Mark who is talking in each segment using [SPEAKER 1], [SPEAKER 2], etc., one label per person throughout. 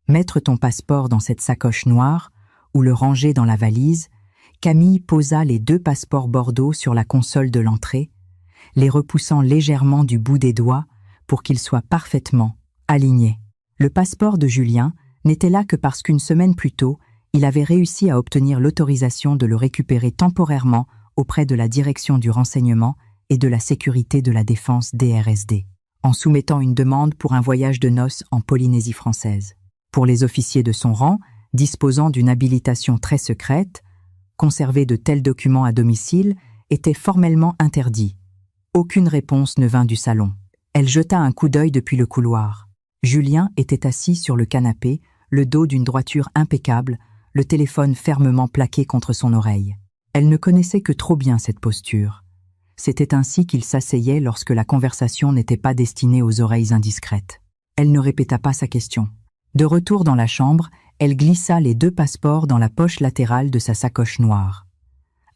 [SPEAKER 1] Mettre ton passeport dans cette sacoche noire ou le ranger dans la valise, Camille posa les 2 passeports Bordeaux sur la console de l'entrée, les repoussant légèrement du bout des doigts pour qu'ils soient parfaitement alignés. Le passeport de Julien n'était là que parce qu'une semaine plus tôt, il avait réussi à obtenir l'autorisation de le récupérer temporairement auprès de la Direction du renseignement et de la sécurité de la défense DRSD, en soumettant une demande pour un voyage de noces en Polynésie française. Pour les officiers de son rang, disposant d'une habilitation très secrète, conserver de tels documents à domicile était formellement interdit. Aucune réponse ne vint du salon. Elle jeta un coup d'œil depuis le couloir. Julien était assis sur le canapé, le dos d'une droiture impeccable, le téléphone fermement plaqué contre son oreille. Elle ne connaissait que trop bien cette posture. C'était ainsi qu'il s'asseyait lorsque la conversation n'était pas destinée aux oreilles indiscrètes. Elle ne répéta pas sa question. De retour dans la chambre, elle glissa les 2 passeports dans la poche latérale de sa sacoche noire.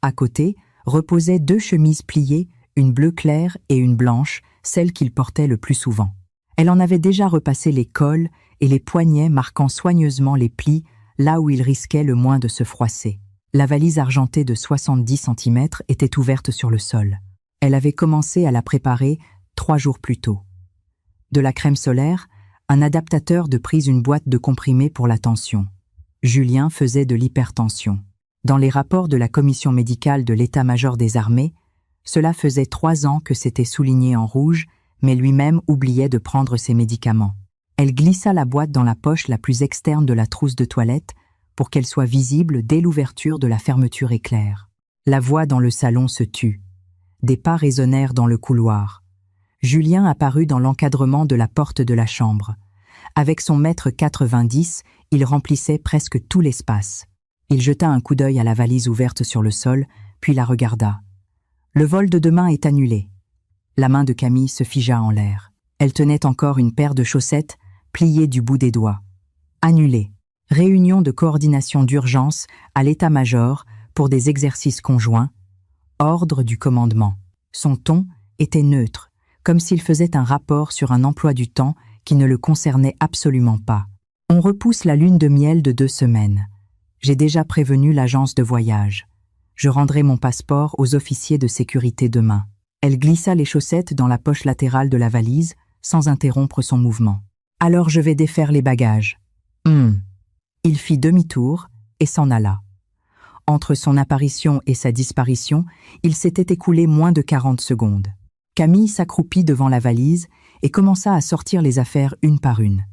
[SPEAKER 1] À côté, reposaient 2 chemises pliées, une bleue claire et une blanche, celle qu'il portait le plus souvent. Elle en avait déjà repassé les cols et les poignets marquant soigneusement les plis là où il risquait le moins de se froisser. La valise argentée de 70 cm était ouverte sur le sol. Elle avait commencé à la préparer 3 jours plus tôt. De la crème solaire, un adaptateur de prise, une boîte de comprimés pour la tension. Julien faisait de l'hypertension. Dans les rapports de la commission médicale de l'état-major des armées, cela faisait 3 ans que c'était souligné en rouge, mais lui-même oubliait de prendre ses médicaments. Elle glissa la boîte dans la poche la plus externe de la trousse de toilette pour qu'elle soit visible dès l'ouverture de la fermeture éclair. La voix dans le salon se tut. Des pas résonnèrent dans le couloir. Julien apparut dans l'encadrement de la porte de la chambre. Avec son 1,90 m, il remplissait presque tout l'espace. Il jeta un coup d'œil à la valise ouverte sur le sol, puis la regarda. Le vol de demain est annulé. La main de Camille se figea en l'air. Elle tenait encore une paire de chaussettes pliées du bout des doigts. Annulé. Réunion de coordination d'urgence à l'état-major pour des exercices conjoints. Ordre du commandement. Son ton était neutre, comme s'il faisait un rapport sur un emploi du temps qui ne le concernait absolument pas. On repousse la lune de miel de 2 semaines. J'ai déjà prévenu l'agence de voyage. Je rendrai mon passeport aux officiers de sécurité demain. Elle glissa les chaussettes dans la poche latérale de la valise, sans interrompre son mouvement. Alors je vais défaire les bagages. Il fit demi-tour et s'en alla. Entre son apparition et sa disparition, il s'était écoulé moins de 40 secondes. Camille s'accroupit devant la valise et commença à sortir les affaires une par une.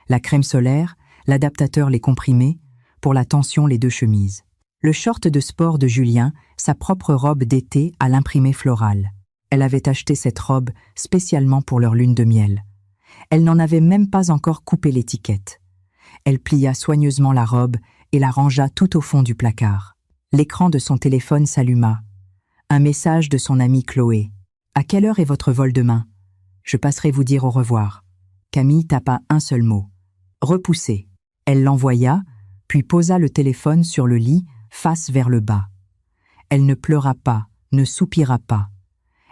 [SPEAKER 1] La crème solaire, l'adaptateur, les comprimés, pour la tension les 2 chemises. Le short de sport de Julien, sa propre robe d'été à l'imprimé floral. Elle avait acheté cette robe spécialement pour leur lune de miel. Elle n'en avait même pas encore coupé l'étiquette. Elle plia soigneusement la robe et la rangea tout au fond du placard. L'écran de son téléphone s'alluma. Un message de son amie Chloé. « À quelle heure est votre vol demain ? Je passerai vous dire au revoir. » Camille tapa un seul mot. « Repoussé ». Elle l'envoya, puis posa le téléphone sur le lit, face vers le bas. Elle ne pleura pas, ne soupira pas.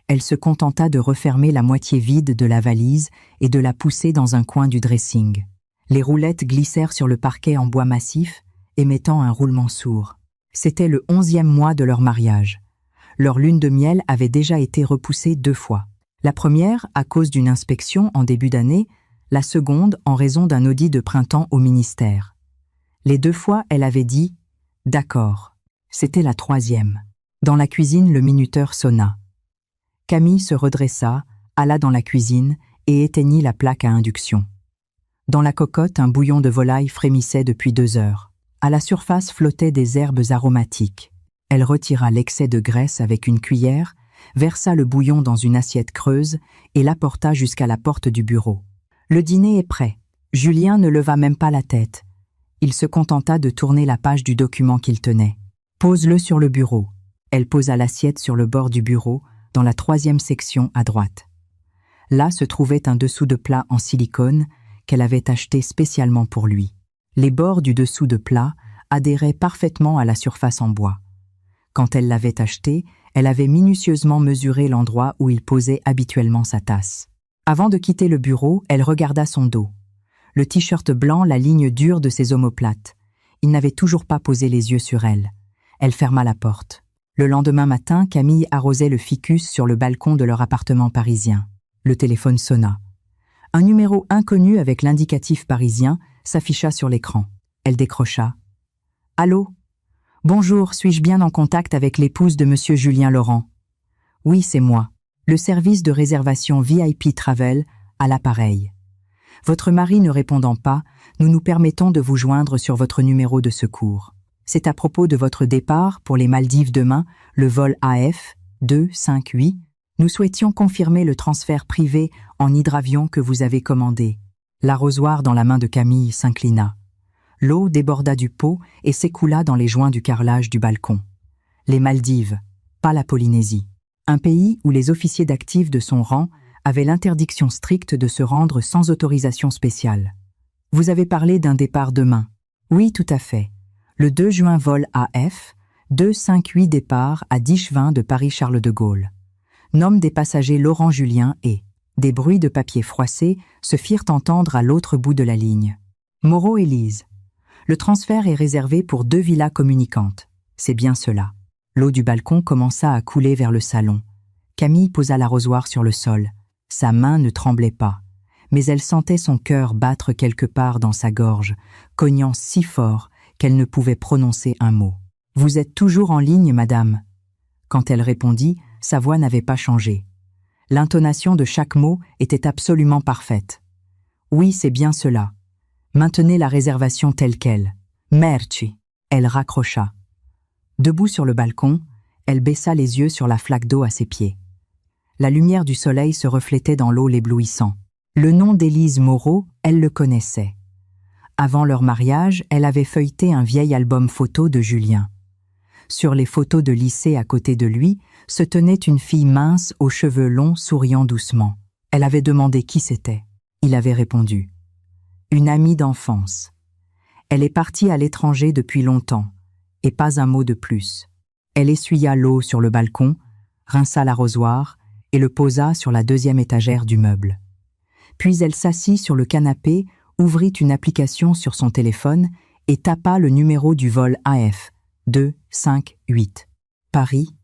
[SPEAKER 1] Elle se contenta de refermer la moitié vide de la valise et de la pousser dans un coin du dressing. Les roulettes glissèrent sur le parquet en bois massif, émettant un roulement sourd. C'était le 11e mois de leur mariage. Leur lune de miel avait déjà été repoussée 2 fois. La première à cause d'une inspection en début d'année, la seconde en raison d'un audit de printemps au ministère. Les 2 fois, elle avait dit « D'accord ». C'était la 3e. Dans la cuisine, le minuteur sonna. Camille se redressa, alla dans la cuisine et éteignit la plaque à induction. Dans la cocotte, un bouillon de volaille frémissait depuis 2 heures. À la surface flottaient des herbes aromatiques. Elle retira l'excès de graisse avec une cuillère, versa le bouillon dans une assiette creuse et l'apporta jusqu'à la porte du bureau. Le dîner est prêt. Julien ne leva même pas la tête. Il se contenta de tourner la page du document qu'il tenait. « Pose-le sur le bureau ». Elle posa l'assiette sur le bord du bureau, dans la 3e section à droite. Là se trouvait un dessous de plat en silicone qu'elle avait acheté spécialement pour lui. Les bords du dessous de plat adhéraient parfaitement à la surface en bois. Quand elle l'avait acheté, elle avait minutieusement mesuré l'endroit où il posait habituellement sa tasse. Avant de quitter le bureau, elle regarda son dos. le t-shirt blanc, la ligne dure de ses omoplates. Il n'avait toujours pas posé les yeux sur elle. Elle ferma la porte. Le lendemain matin, Camille arrosait le ficus sur le balcon de leur appartement parisien. Le téléphone sonna. Un numéro inconnu avec l'indicatif parisien s'afficha sur l'écran. Elle décrocha. « Allô ? Bonjour, suis-je bien en contact avec l'épouse de Monsieur Julien Laurent ? Oui, c'est moi. Le service de réservation VIP Travel à l'appareil. Votre mari ne répondant pas, nous nous permettons de vous joindre sur votre numéro de secours. C'est à propos de votre départ pour les Maldives demain, le vol AF 258. Nous souhaitions confirmer le transfert privé en hydravion que vous avez commandé. » L'arrosoir dans la main de Camille s'inclina. L'eau déborda du pot et s'écoula dans les joints du carrelage du balcon. Les Maldives, pas la Polynésie. Un pays où les officiers d'actifs de son rang avaient l'interdiction stricte de se rendre sans autorisation spéciale. « Vous avez parlé d'un départ demain. » « Oui, tout à fait. Le 2 juin vol AF 258 départ à 10h20 de Paris-Charles de Gaulle. Nomme des passagers Laurent Julien et... » Des bruits de papier froissé se firent entendre à l'autre bout de la ligne. « Moreau et Lise. Le transfert est réservé pour 2 villas communicantes. C'est bien cela. » L'eau du balcon commença à couler vers le salon. Camille posa l'arrosoir sur le sol. Sa main ne tremblait pas, mais elle sentait son cœur battre quelque part dans sa gorge, cognant si fort qu'elle ne pouvait prononcer un mot. « Vous êtes toujours en ligne, madame ?» Quand elle répondit, sa voix n'avait pas changé. L'intonation de chaque mot était absolument parfaite. « Oui, c'est bien cela. Maintenez la réservation telle quelle. Merci. » Elle raccrocha. Debout sur le balcon, elle baissa les yeux sur la flaque d'eau à ses pieds. La lumière du soleil se reflétait dans l'eau l'éblouissant. Le nom d'Élise Moreau, elle le connaissait. Avant leur mariage, elle avait feuilleté un vieil album photo de Julien. Sur les photos de lycée à côté de lui, se tenait une fille mince aux cheveux longs souriant doucement. Elle avait demandé qui c'était. Il avait répondu. Une amie d'enfance. Elle est partie à l'étranger depuis longtemps, et pas un mot de plus. Elle essuya l'eau sur le balcon, rinça l'arrosoir et le posa sur la 2e étagère du meuble. Puis elle s'assit sur le canapé, ouvrit une application sur son téléphone et tapa le numéro du vol AF 258. Paris,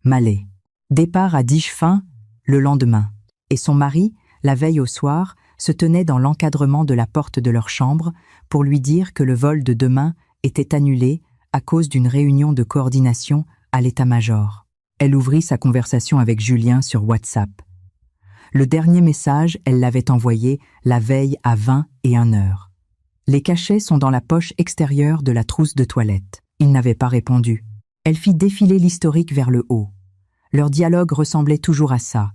[SPEAKER 1] Malais. Départ à 10h20 le lendemain. Et son mari, la veille au soir, se tenait dans l'encadrement de la porte de leur chambre pour lui dire que le vol de demain était annulé à cause d'une réunion de coordination à l'état-major. Elle ouvrit sa conversation avec Julien sur WhatsApp. Le dernier message, elle l'avait envoyé la veille à 21h. Les cachets sont dans la poche extérieure de la trousse de toilette. Il n'avait pas répondu. Elle fit défiler l'historique vers le haut. Leur dialogue ressemblait toujours à ça.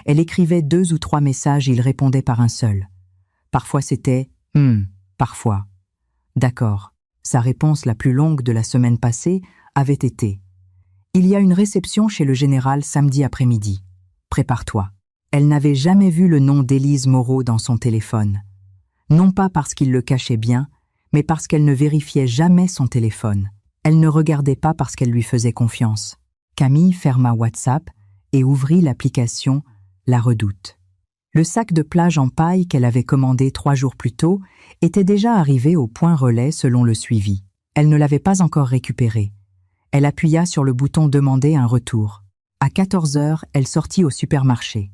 [SPEAKER 1] Elle écrivait 2 ou 3 messages et il répondait par un seul. Parfois c'était « parfois ». D'accord. Sa réponse la plus longue de la semaine passée avait été « Il y a une réception chez le général samedi après-midi. Prépare-toi ». Elle n'avait jamais vu le nom d'Élise Moreau dans son téléphone. Non pas parce qu'il le cachait bien, mais parce qu'elle ne vérifiait jamais son téléphone. Elle ne regardait pas parce qu'elle lui faisait confiance. Camille ferma WhatsApp et ouvrit l'application La Redoute. Le sac de plage en paille qu'elle avait commandé 3 jours plus tôt était déjà arrivé au point relais selon le suivi. Elle ne l'avait pas encore récupéré. Elle appuya sur le bouton « Demander un retour ». À 14h, elle sortit au supermarché.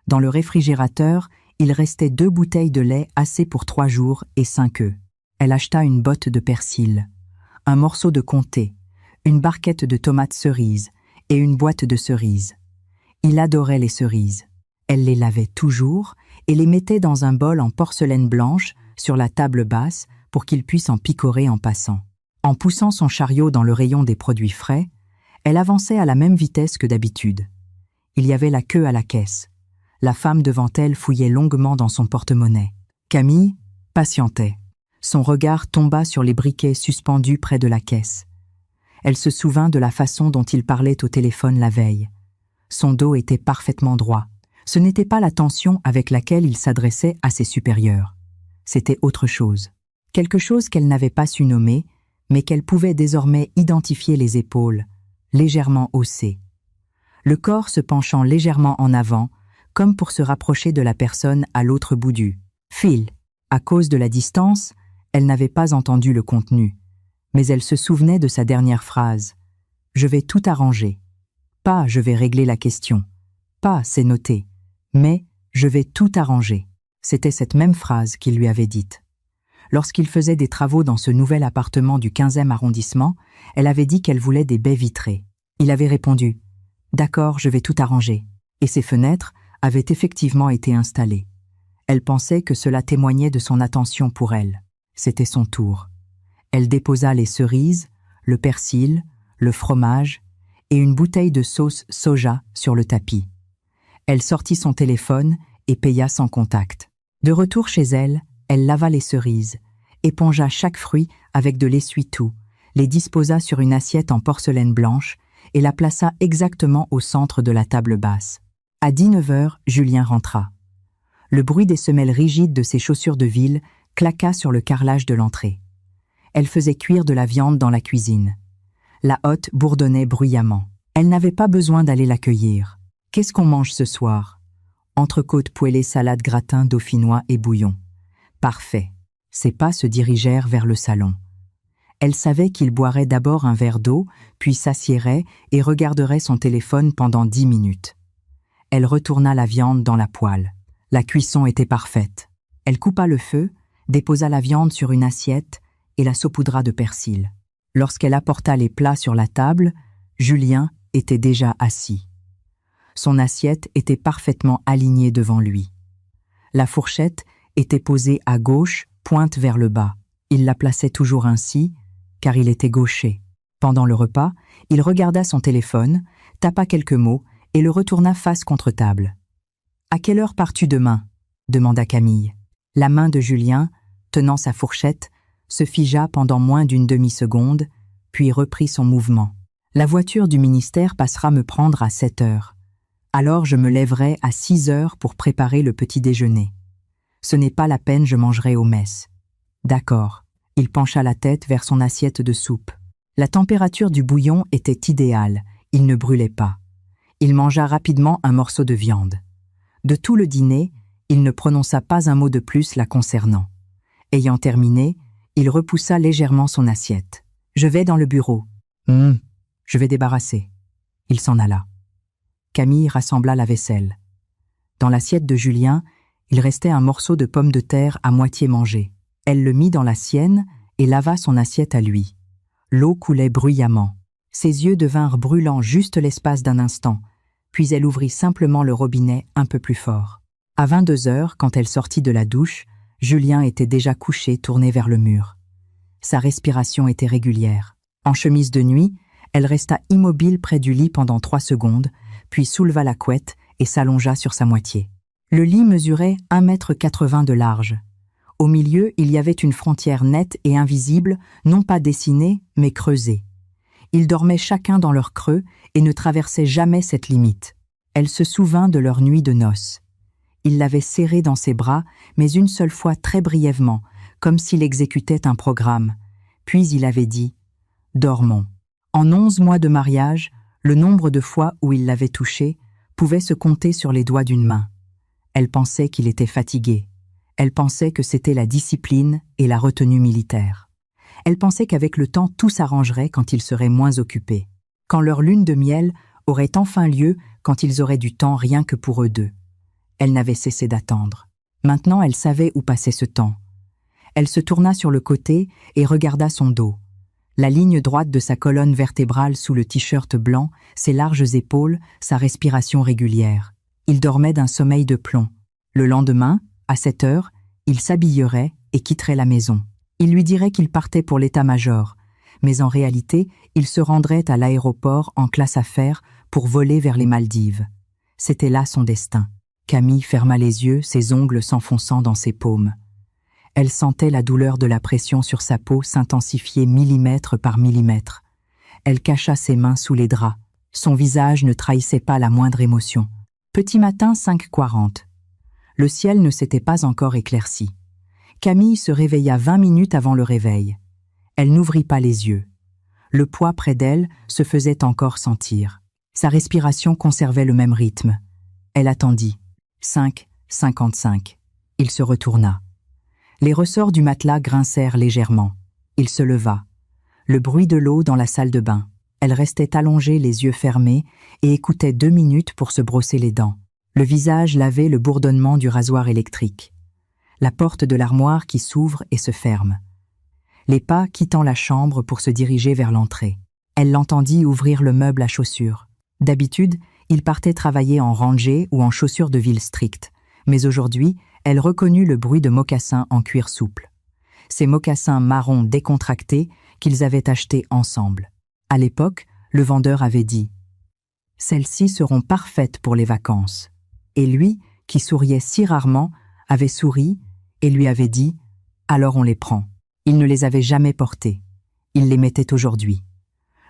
[SPEAKER 1] Dans le réfrigérateur, il restait 2 bouteilles de lait assez pour 3 jours et 5 œufs. Elle acheta une botte de persil, un morceau de comté, une barquette de tomates cerises et une boîte de cerises. Il adorait les cerises. Elle les lavait toujours et les mettait dans un bol en porcelaine blanche sur la table basse pour qu'il puisse en picorer en passant. En poussant son chariot dans le rayon des produits frais, elle avançait à la même vitesse que d'habitude. Il y avait la queue à la caisse. La femme devant elle fouillait longuement dans son porte-monnaie. Camille patientait. Son regard tomba sur les briquets suspendus près de la caisse. Elle se souvint de la façon dont il parlait au téléphone la veille. Son dos était parfaitement droit. Ce n'était pas la tension avec laquelle il s'adressait à ses supérieurs. C'était autre chose. Quelque chose qu'elle n'avait pas su nommer, mais qu'elle pouvait désormais identifier les épaules, légèrement haussées. Le corps se penchant légèrement en avant, comme pour se rapprocher de la personne à l'autre bout du fil. À cause de la distance, elle n'avait pas entendu le contenu, mais elle se souvenait de sa dernière phrase. « Je vais tout arranger. » Pas « je vais régler la question ». Pas « c'est noté ». Mais « je vais tout arranger ». C'était cette même phrase qu'il lui avait dite. Lorsqu'il faisait des travaux dans ce nouvel appartement du 15e arrondissement, elle avait dit qu'elle voulait des baies vitrées. Il avait répondu « D'accord, je vais tout arranger ». Et ses fenêtres avaient effectivement été installées. Elle pensait que cela témoignait de son attention pour elle. C'était son tour. Elle déposa les cerises, le persil, le fromage et une bouteille de sauce soja sur le tapis. Elle sortit son téléphone et paya sans contact. De retour chez elle, elle lava les cerises, épongea chaque fruit avec de l'essuie-tout, les disposa sur une assiette en porcelaine blanche et la plaça exactement au centre de la table basse. À 19h, Julien rentra. Le bruit des semelles rigides de ses chaussures de ville claqua sur le carrelage de l'entrée. Elle faisait cuire de la viande dans la cuisine. La hotte bourdonnait bruyamment. Elle n'avait pas besoin d'aller l'accueillir. « Qu'est-ce qu'on mange ce soir ?» Entrecôte poêlée, salade, gratin, dauphinois et bouillon. Parfait. Ses pas se dirigèrent vers le salon. Elle savait qu'il boirait d'abord un verre d'eau, puis s'assiérait et regarderait son téléphone pendant 10 minutes. Elle retourna la viande dans la poêle. La cuisson était parfaite. Elle coupa le feu, déposa la viande sur une assiette et la saupoudra de persil. Lorsqu'elle apporta les plats sur la table, Julien était déjà assis. Son assiette était parfaitement alignée devant lui. La fourchette était posée à gauche, pointe vers le bas. Il la plaçait toujours ainsi, car il était gaucher. Pendant le repas, il regarda son téléphone, tapa quelques mots et le retourna face contre table. « À quelle heure pars-tu demain ?» demanda Camille. La main de Julien, tenant sa fourchette, se figea pendant moins d'une demi-seconde, puis reprit son mouvement. « La voiture du ministère passera me prendre à 7h. Alors je me lèverai à 6h pour préparer le petit déjeuner. Ce n'est pas la peine, je mangerai aux messes. » « D'accord. » Il pencha la tête vers son assiette de soupe. La température du bouillon était idéale, il ne brûlait pas. Il mangea rapidement un morceau de viande. De tout le dîner, il ne prononça pas un mot de plus la concernant. Ayant terminé, il repoussa légèrement son assiette. « Je vais dans le bureau. »« Je vais débarrasser. » Il s'en alla. Camille rassembla la vaisselle. Dans l'assiette de Julien, il restait un morceau de pomme de terre à moitié mangé. Elle le mit dans la sienne et lava son assiette à lui. L'eau coulait bruyamment. Ses yeux devinrent brûlants juste l'espace d'un instant, puis elle ouvrit simplement le robinet un peu plus fort. À 22h, quand elle sortit de la douche, Julien était déjà couché, tourné vers le mur. Sa respiration était régulière. En chemise de nuit, elle resta immobile près du lit pendant 3 secondes, puis souleva la couette et s'allongea sur sa moitié. Le lit mesurait 1,80 m de large. Au milieu, il y avait une frontière nette et invisible, non pas dessinée, mais creusée. Ils dormaient chacun dans leur creux et ne traversaient jamais cette limite. Elle se souvint de leur nuit de noces. Il l'avait serrée dans ses bras, mais une seule fois très brièvement, comme s'il exécutait un programme. Puis il avait dit « Dormons ». En 11 mois de mariage, le nombre de fois où il l'avait touchée pouvait se compter sur les doigts d'une main. Elle pensait qu'il était fatigué. Elle pensait que c'était la discipline et la retenue militaire. Elle pensait qu'avec le temps, tout s'arrangerait quand ils seraient moins occupés. Quand leur lune de miel aurait enfin lieu, quand ils auraient du temps rien que pour eux deux. Elle n'avait cessé d'attendre. Maintenant, elle savait où passait ce temps. Elle se tourna sur le côté et regarda son dos. La ligne droite de sa colonne vertébrale sous le t-shirt blanc, ses larges épaules, sa respiration régulière. Il dormait d'un sommeil de plomb. Le lendemain, à 7h, il s'habillerait et quitterait la maison. Il lui dirait qu'il partait pour l'état-major, mais en réalité, il se rendrait à l'aéroport en classe affaires pour voler vers les Maldives. C'était là son destin. Camille ferma les yeux, ses ongles s'enfonçant dans ses paumes. Elle sentait la douleur de la pression sur sa peau s'intensifier millimètre par millimètre. Elle cacha ses mains sous les draps. Son visage ne trahissait pas la moindre émotion. Petit matin, 5h40. Le ciel ne s'était pas encore éclairci. Camille se réveilla 20 minutes avant le réveil. Elle n'ouvrit pas les yeux. Le poids près d'elle se faisait encore sentir. Sa respiration conservait le même rythme. Elle attendit. 5h55. Il se retourna. Les ressorts du matelas grincèrent légèrement. Il se leva. Le bruit de l'eau dans la salle de bain. Elle restait allongée, les yeux fermés, et écoutait 2 minutes pour se brosser les dents. Le visage lavé, le bourdonnement du rasoir électrique. La porte de l'armoire qui s'ouvre et se ferme. Les pas quittant la chambre pour se diriger vers l'entrée. Elle l'entendit ouvrir le meuble à chaussures. D'habitude, il partait travailler en rangé ou en chaussures de ville strictes, mais aujourd'hui, elle reconnut le bruit de mocassins en cuir souple. Ces mocassins marrons décontractés qu'ils avaient achetés ensemble. À l'époque, le vendeur avait dit « Celles-ci seront parfaites pour les vacances ». Et lui, qui souriait si rarement, avait souri et lui avait dit « Alors on les prend ». Il ne les avait jamais portées. Il les mettait aujourd'hui.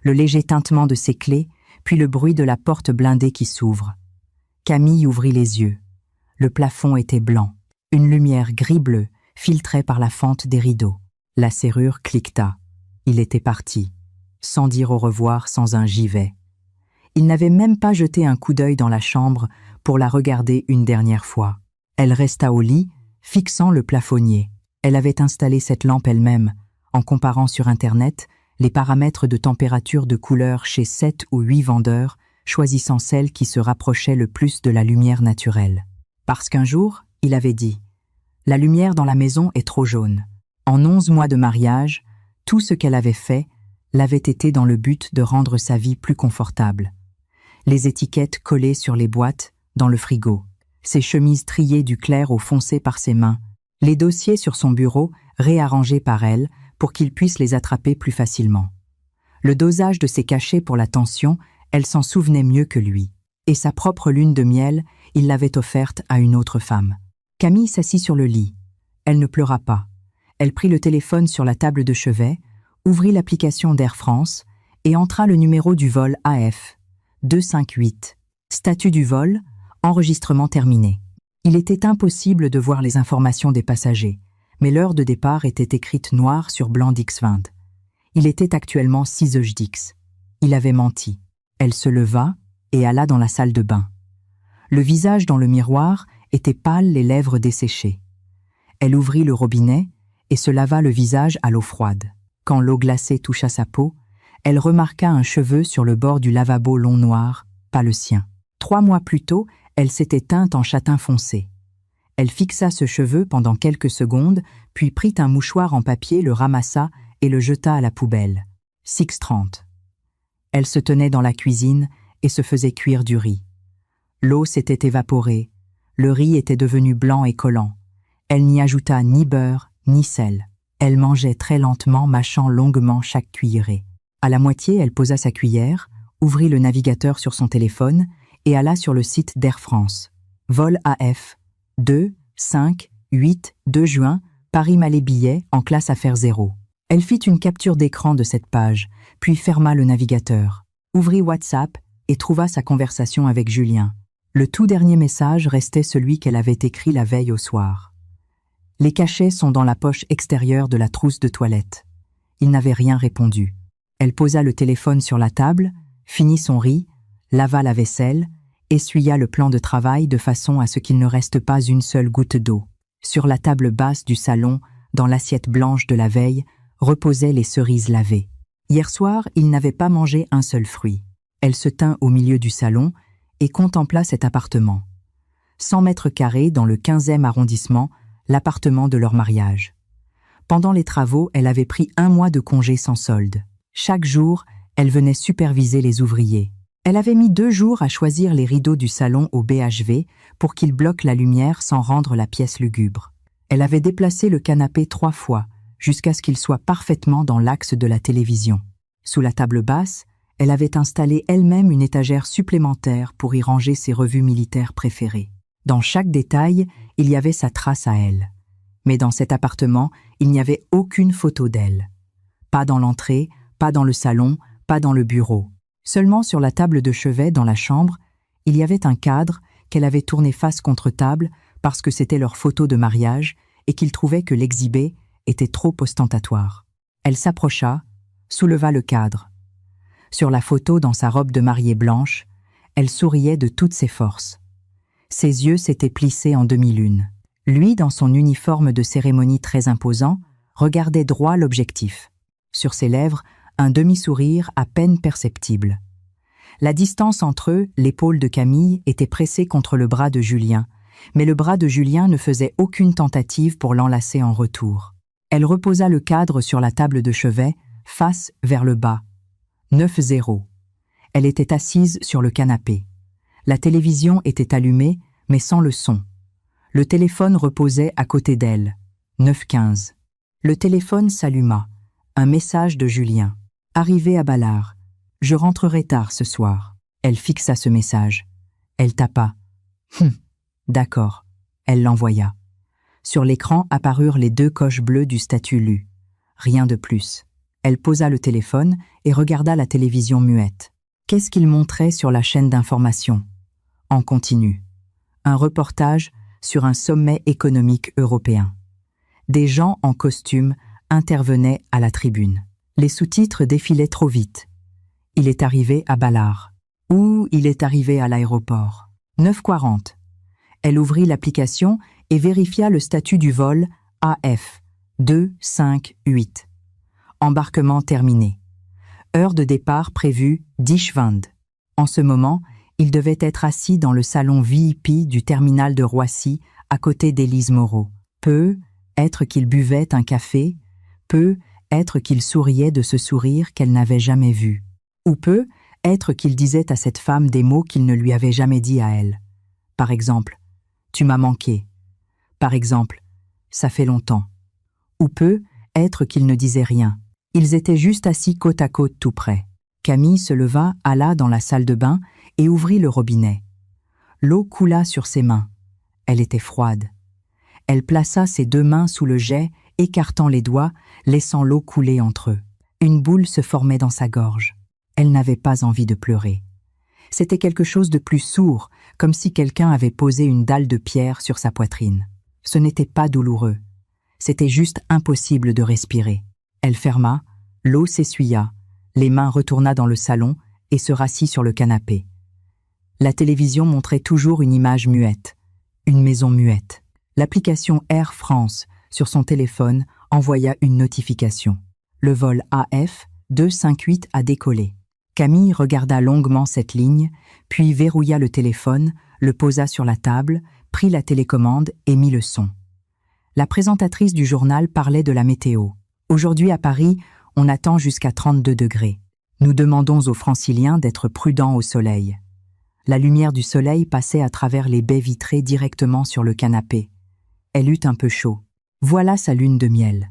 [SPEAKER 1] Le léger tintement de ses clés, puis le bruit de la porte blindée qui s'ouvre. Camille ouvrit les yeux. Le plafond était blanc. Une lumière gris-bleu filtrait par la fente des rideaux. La serrure cliqueta. Il était parti, sans dire au revoir, sans un j'y vais. Il n'avait même pas jeté un coup d'œil dans la chambre pour la regarder une dernière fois. Elle resta au lit, fixant le plafonnier. Elle avait installé cette lampe elle-même, en comparant sur Internet les paramètres de température de couleur chez 7 ou 8 vendeurs, choisissant celle qui se rapprochait le plus de la lumière naturelle. Parce qu'un jour, il avait dit « La lumière dans la maison est trop jaune ». En 11 mois de mariage, tout ce qu'elle avait fait l'avait été dans le but de rendre sa vie plus confortable. Les étiquettes collées sur les boîtes, dans le frigo, ses chemises triées du clair au foncé par ses mains, les dossiers sur son bureau réarrangés par elle pour qu'il puisse les attraper plus facilement. Le dosage de ses cachets pour la tension, elle s'en souvenait mieux que lui. Et sa propre lune de miel, il l'avait offerte à une autre femme. Camille s'assit sur le lit. Elle ne pleura pas. Elle prit le téléphone sur la table de chevet, ouvrit l'application d'Air France et entra le numéro du vol AF 258. Statut du vol, enregistrement terminé. Il était impossible de voir les informations des passagers, mais l'heure de départ était écrite noir sur blanc d'X20. Il était actuellement 6h d'X. Il avait menti. Elle se leva et alla dans la salle de bain. Le visage dans le miroir était pâle, les lèvres desséchées. Elle ouvrit le robinet et se lava le visage à l'eau froide. Quand l'eau glacée toucha sa peau, elle remarqua un cheveu sur le bord du lavabo long noir, pas le sien. 3 mois plus tôt, elle s'était teinte en châtain foncé. Elle fixa ce cheveu pendant quelques secondes, puis prit un mouchoir en papier, le ramassa et le jeta à la poubelle. 6h30. Elle se tenait dans la cuisine et se faisait cuire du riz. L'eau s'était évaporée, le riz était devenu blanc et collant. Elle n'y ajouta ni beurre, ni sel. Elle mangeait très lentement, mâchant longuement chaque cuillerée. À la moitié, elle posa sa cuillère, ouvrit le navigateur sur son téléphone et alla sur le site d'Air France. Vol AF 2, 5, 8, 2 juin, Paris-Malais billets en classe affaires 0. Elle fit une capture d'écran de cette page, puis ferma le navigateur, ouvrit WhatsApp et trouva sa conversation avec Julien. Le tout dernier message restait celui qu'elle avait écrit la veille au soir. Les cachets sont dans la poche extérieure de la trousse de toilette. Il n'avait rien répondu. Elle posa le téléphone sur la table, finit son riz, lava la vaisselle, essuya le plan de travail de façon à ce qu'il ne reste pas une seule goutte d'eau. Sur la table basse du salon, dans l'assiette blanche de la veille, reposaient les cerises lavées. Hier soir, il n'avait pas mangé un seul fruit. Elle se tint au milieu du salon et contempla cet appartement. 100 mètres carrés dans le 15e arrondissement, l'appartement de leur mariage. Pendant les travaux, elle avait pris 1 mois de congé sans solde. Chaque jour, elle venait superviser les ouvriers. Elle avait mis 2 jours à choisir les rideaux du salon au BHV pour qu'ils bloquent la lumière sans rendre la pièce lugubre. Elle avait déplacé le canapé 3 fois, jusqu'à ce qu'il soit parfaitement dans l'axe de la télévision. Sous la table basse, elle avait installé elle-même une étagère supplémentaire pour y ranger ses revues militaires préférées. Dans chaque détail, il y avait sa trace à elle. Mais dans cet appartement, il n'y avait aucune photo d'elle. Pas dans l'entrée, pas dans le salon, pas dans le bureau. Seulement sur la table de chevet dans la chambre, il y avait un cadre qu'elle avait tourné face contre table parce que c'était leur photo de mariage et qu'il trouvait que l'exhibé était trop ostentatoire. Elle s'approcha, souleva le cadre. Sur la photo dans sa robe de mariée blanche, elle souriait de toutes ses forces. Ses yeux s'étaient plissés en demi-lune. Lui, dans son uniforme de cérémonie très imposant, regardait droit l'objectif. Sur ses lèvres, un demi-sourire à peine perceptible. La distance entre eux, l'épaule de Camille, était pressée contre le bras de Julien, mais le bras de Julien ne faisait aucune tentative pour l'enlacer en retour. Elle reposa le cadre sur la table de chevet, face vers le bas. 9-0. Elle était assise sur le canapé. La télévision était allumée, mais sans le son. Le téléphone reposait à côté d'elle. 9-15. Le téléphone s'alluma. Un message de Julien. Arrivé à Ballard. Je rentrerai tard ce soir. Elle fixa ce message. Elle tapa. D'accord. Elle l'envoya. Sur l'écran apparurent les 2 coches bleues du statut lu. Rien de plus. Elle posa le téléphone et regarda la télévision muette. Qu'est-ce qu'il montrait sur la chaîne d'information? En continu. Un reportage sur un sommet économique européen. Des gens en costume intervenaient à la tribune. Les sous-titres défilaient trop vite. Il est arrivé à Ballard. Ou il est arrivé à l'aéroport. 9:40. Elle ouvrit l'application et vérifia le statut du vol AF 258. Embarquement terminé. Heure de départ prévue 10:20. En ce moment, il devait être assis dans le salon VIP du terminal de Roissy, à côté d'Élise Moreau. Peut être qu'il buvait un café, peut être qu'il souriait de ce sourire qu'elle n'avait jamais vu. Ou peut être qu'il disait à cette femme des mots qu'il ne lui avait jamais dit à elle. Par exemple, « Tu m'as manqué ». Par exemple, « Ça fait longtemps ». Ou peut être qu'il ne disait rien. Ils étaient juste assis côte à côte tout près. Camille se leva, alla dans la salle de bain et ouvrit le robinet. L'eau coula sur ses mains. Elle était froide. Elle plaça ses 2 mains sous le jet, écartant les doigts, laissant l'eau couler entre eux. Une boule se formait dans sa gorge. Elle n'avait pas envie de pleurer. C'était quelque chose de plus sourd, comme si quelqu'un avait posé une dalle de pierre sur sa poitrine. Ce n'était pas douloureux. C'était juste impossible de respirer. Elle ferma, l'eau s'essuya, les mains retourna dans le salon et se rassit sur le canapé. La télévision montrait toujours une image muette, une maison muette. L'application Air France, sur son téléphone, envoya une notification. Le vol AF 258 a décollé. Camille regarda longuement cette ligne, puis verrouilla le téléphone, le posa sur la table, prit la télécommande et mit le son. La présentatrice du journal parlait de la météo. Aujourd'hui à Paris, on attend jusqu'à 32 degrés. Nous demandons aux Franciliens d'être prudents au soleil. La lumière du soleil passait à travers les baies vitrées directement sur le canapé. Elle eut un peu chaud. Voilà sa lune de miel.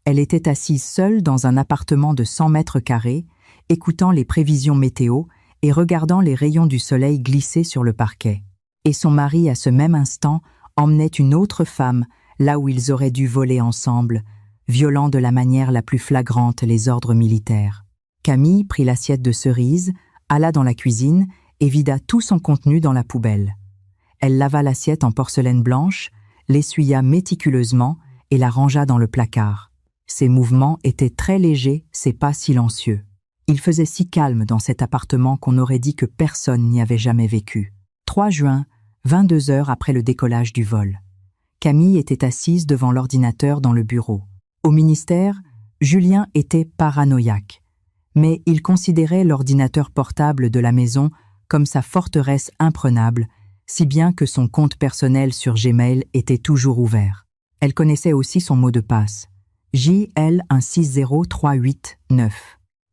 [SPEAKER 1] Elle était assise seule dans un appartement de 100 mètres carrés, écoutant les prévisions météo et regardant les rayons du soleil glisser sur le parquet. Et son mari, à ce même instant, emmenait une autre femme là où ils auraient dû voler ensemble, violant de la manière la plus flagrante les ordres militaires. Camille prit l'assiette de cerises, alla dans la cuisine et vida tout son contenu dans la poubelle. Elle lava l'assiette en porcelaine blanche, l'essuya méticuleusement et la rangea dans le placard. Ses mouvements étaient très légers, ses pas silencieux. Il faisait si calme dans cet appartement qu'on aurait dit que personne n'y avait jamais vécu. 3 juin, 22 heures après le décollage du vol. Camille était assise devant l'ordinateur dans le bureau. Au ministère, Julien était paranoïaque. Mais il considérait l'ordinateur portable de la maison comme sa forteresse imprenable, si bien que son compte personnel sur Gmail était toujours ouvert. Elle connaissait aussi son mot de passe. JL160389.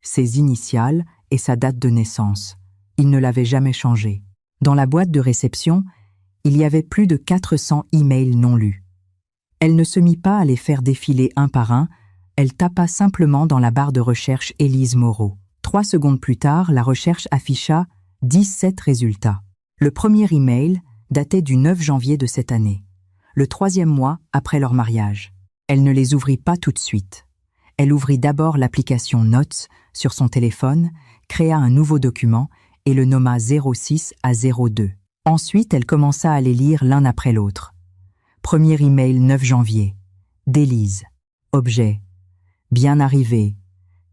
[SPEAKER 1] Ses initiales et sa date de naissance. Il ne l'avait jamais changé. Dans la boîte de réception, il y avait plus de 400 emails non lus. Elle ne se mit pas à les faire défiler un par un, elle tapa simplement dans la barre de recherche Élise Moreau. 3 secondes plus tard, la recherche afficha 17 résultats. Le premier email datait du 9 janvier de cette année, le 3e mois après leur mariage. Elle ne les ouvrit pas tout de suite. Elle ouvrit d'abord l'application Notes sur son téléphone, créa un nouveau document et le nomma 06 à 02. Ensuite, elle commença à les lire l'un après l'autre. Premier email 9 janvier. D'Élise. Objet. Bien arrivé.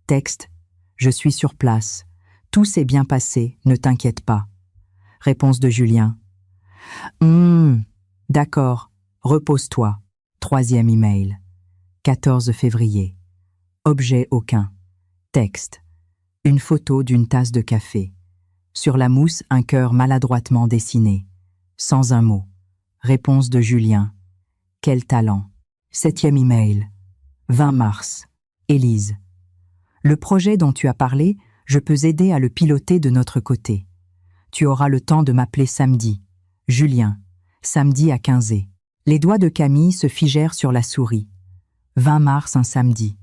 [SPEAKER 1] Texte. Je suis sur place. Tout s'est bien passé, ne t'inquiète pas. Réponse de Julien. D'accord. Repose-toi. 3e email. 14 février. Objet aucun. Texte. Une photo d'une tasse de café. Sur la mousse, un cœur maladroitement dessiné. Sans un mot. Réponse de Julien. Quel talent. 7e email. 20 mars. Élise. Le projet dont tu as parlé, je peux aider à le piloter de notre côté. Tu auras le temps de m'appeler samedi. Julien. Samedi à 15h. Les doigts de Camille se figèrent sur la souris. 20 mars, un samedi.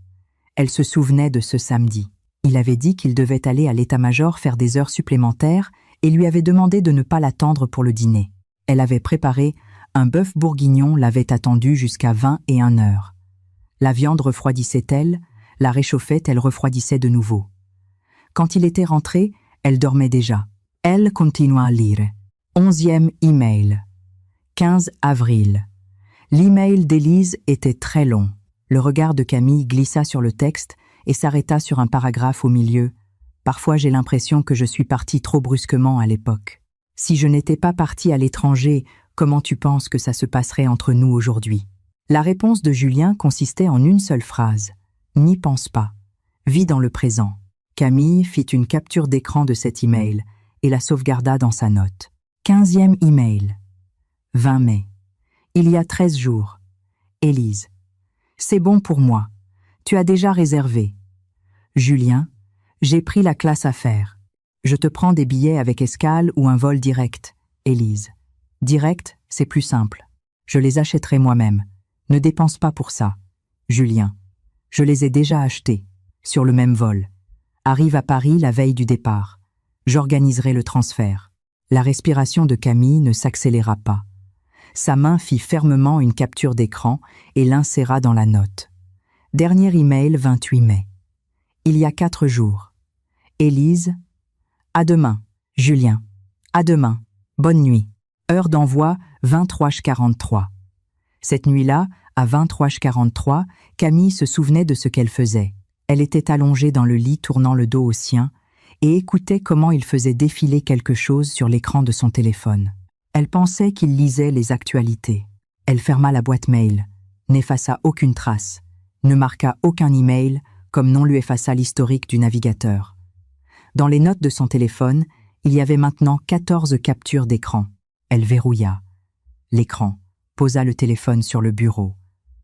[SPEAKER 1] Elle se souvenait de ce samedi. Il avait dit qu'il devait aller à l'état-major faire des heures supplémentaires et lui avait demandé de ne pas l'attendre pour le dîner. Elle avait préparé un bœuf bourguignon, l'avait attendu jusqu'à 21h. La viande refroidissait-elle, la réchauffait-elle refroidissait de nouveau. Quand il était rentré, elle dormait déjà. Elle continua à lire. 11e email. 15 avril. L'email d'Élise était très long. Le regard de Camille glissa sur le texte et s'arrêta sur un paragraphe au milieu. Parfois j'ai l'impression que je suis partie trop brusquement à l'époque. Si je n'étais pas partie à l'étranger, comment tu penses que ça se passerait entre nous aujourd'hui? La réponse de Julien consistait en une seule phrase. N'y pense pas. Vis dans le présent. Camille fit une capture d'écran de cet email et la sauvegarda dans sa note. 15e email. 20 mai. Il y a 13 jours. Élise. C'est bon pour moi. Tu as déjà réservé. Julien. J'ai pris la classe affaires. Je te prends des billets avec escale ou un vol direct. Élise. Direct, c'est plus simple. Je les achèterai moi-même. Ne dépense pas pour ça. Julien. Je les ai déjà achetés. Sur le même vol. Arrive à Paris la veille du départ. J'organiserai le transfert. La respiration de Camille ne s'accéléra pas. Sa main fit fermement une capture d'écran et l'inséra dans la note. Dernier email 28 mai. Il y a 4 jours. Élise. À demain. Julien. À demain. Bonne nuit. Heure d'envoi 23h43. Cette nuit-là, à 23h43, Camille se souvenait de ce qu'elle faisait. Elle était allongée dans le lit tournant le dos au sien et écoutait comment il faisait défiler quelque chose sur l'écran de son téléphone. Elle pensait qu'il lisait les actualités. Elle ferma la boîte mail, n'effaça aucune trace, ne marqua aucun email comme non lui effaça l'historique du navigateur. Dans les notes de son téléphone, il y avait maintenant 14 captures d'écran. Elle verrouilla l'écran, posa le téléphone sur le bureau,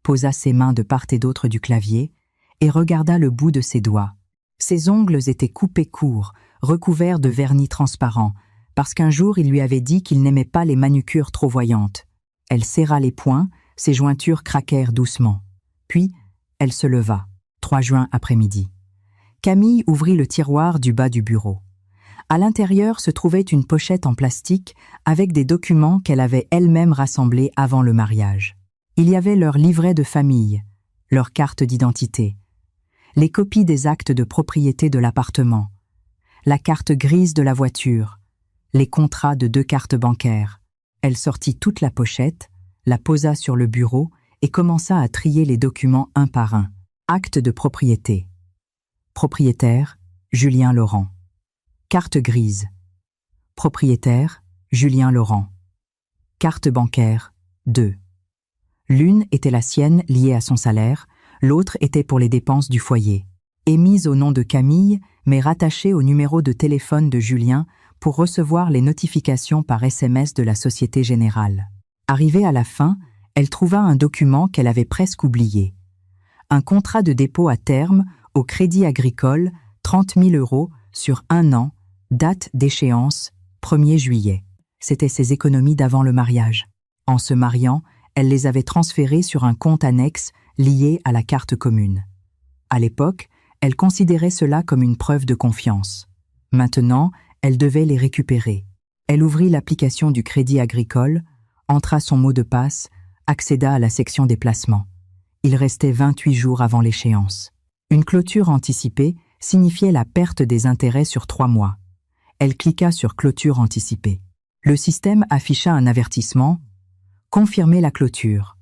[SPEAKER 1] posa ses mains de part et d'autre du clavier et regarda le bout de ses doigts. Ses ongles étaient coupés courts, recouverts de vernis transparent, parce qu'un jour il lui avait dit qu'il n'aimait pas les manucures trop voyantes. Elle serra les poings, ses jointures craquèrent doucement. Puis, elle se leva. 3 juin après-midi. Camille ouvrit le tiroir du bas du bureau. À l'intérieur se trouvait une pochette en plastique avec des documents qu'elle avait elle-même rassemblés avant le mariage. Il y avait leur livret de famille, leur carte d'identité, les copies des actes de propriété de l'appartement, la carte grise de la voiture, les contrats de 2 cartes bancaires. Elle sortit toute la pochette, la posa sur le bureau et commença à trier les documents un par un. Acte de propriété. Propriétaire, Julien Laurent. Carte grise. Propriétaire, Julien Laurent. Carte bancaire, 2. L'une était la sienne liée à son salaire, l'autre était pour les dépenses du foyer. Émise au nom de Camille, mais rattachée au numéro de téléphone de Julien pour recevoir les notifications par SMS de la Société Générale. Arrivée à la fin, elle trouva un document qu'elle avait presque oublié. Un contrat de dépôt à terme au Crédit Agricole, 30 000 € sur 1 an, date d'échéance 1er juillet. C'était ses économies d'avant le mariage. En se mariant, elle les avait transférées sur un compte annexe lié à la carte commune. À l'époque, elle considérait cela comme une preuve de confiance. Maintenant, elle devait les récupérer. Elle ouvrit l'application du Crédit Agricole, entra son mot de passe, accéda à la section des placements. Il restait 28 jours avant l'échéance. Une clôture anticipée signifiait la perte des intérêts sur 3 mois. Elle cliqua sur « Clôture anticipée ». Le système afficha un avertissement « Confirmez la clôture.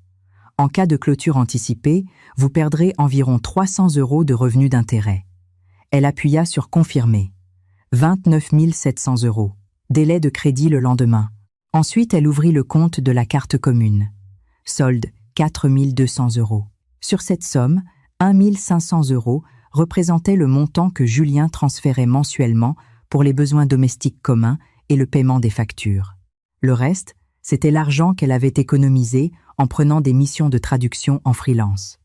[SPEAKER 1] En cas de clôture anticipée, vous perdrez environ 300 € de revenus d'intérêt. » Elle appuya sur « Confirmer ». 29 700 €. Délai de crédit le lendemain. Ensuite, elle ouvrit le compte de la carte commune. Solde 4 200 €. Sur cette somme, 1 500 € représentait le montant que Julien transférait mensuellement pour les besoins domestiques communs et le paiement des factures. Le reste, c'était l'argent qu'elle avait économisé en prenant des missions de traduction en freelance.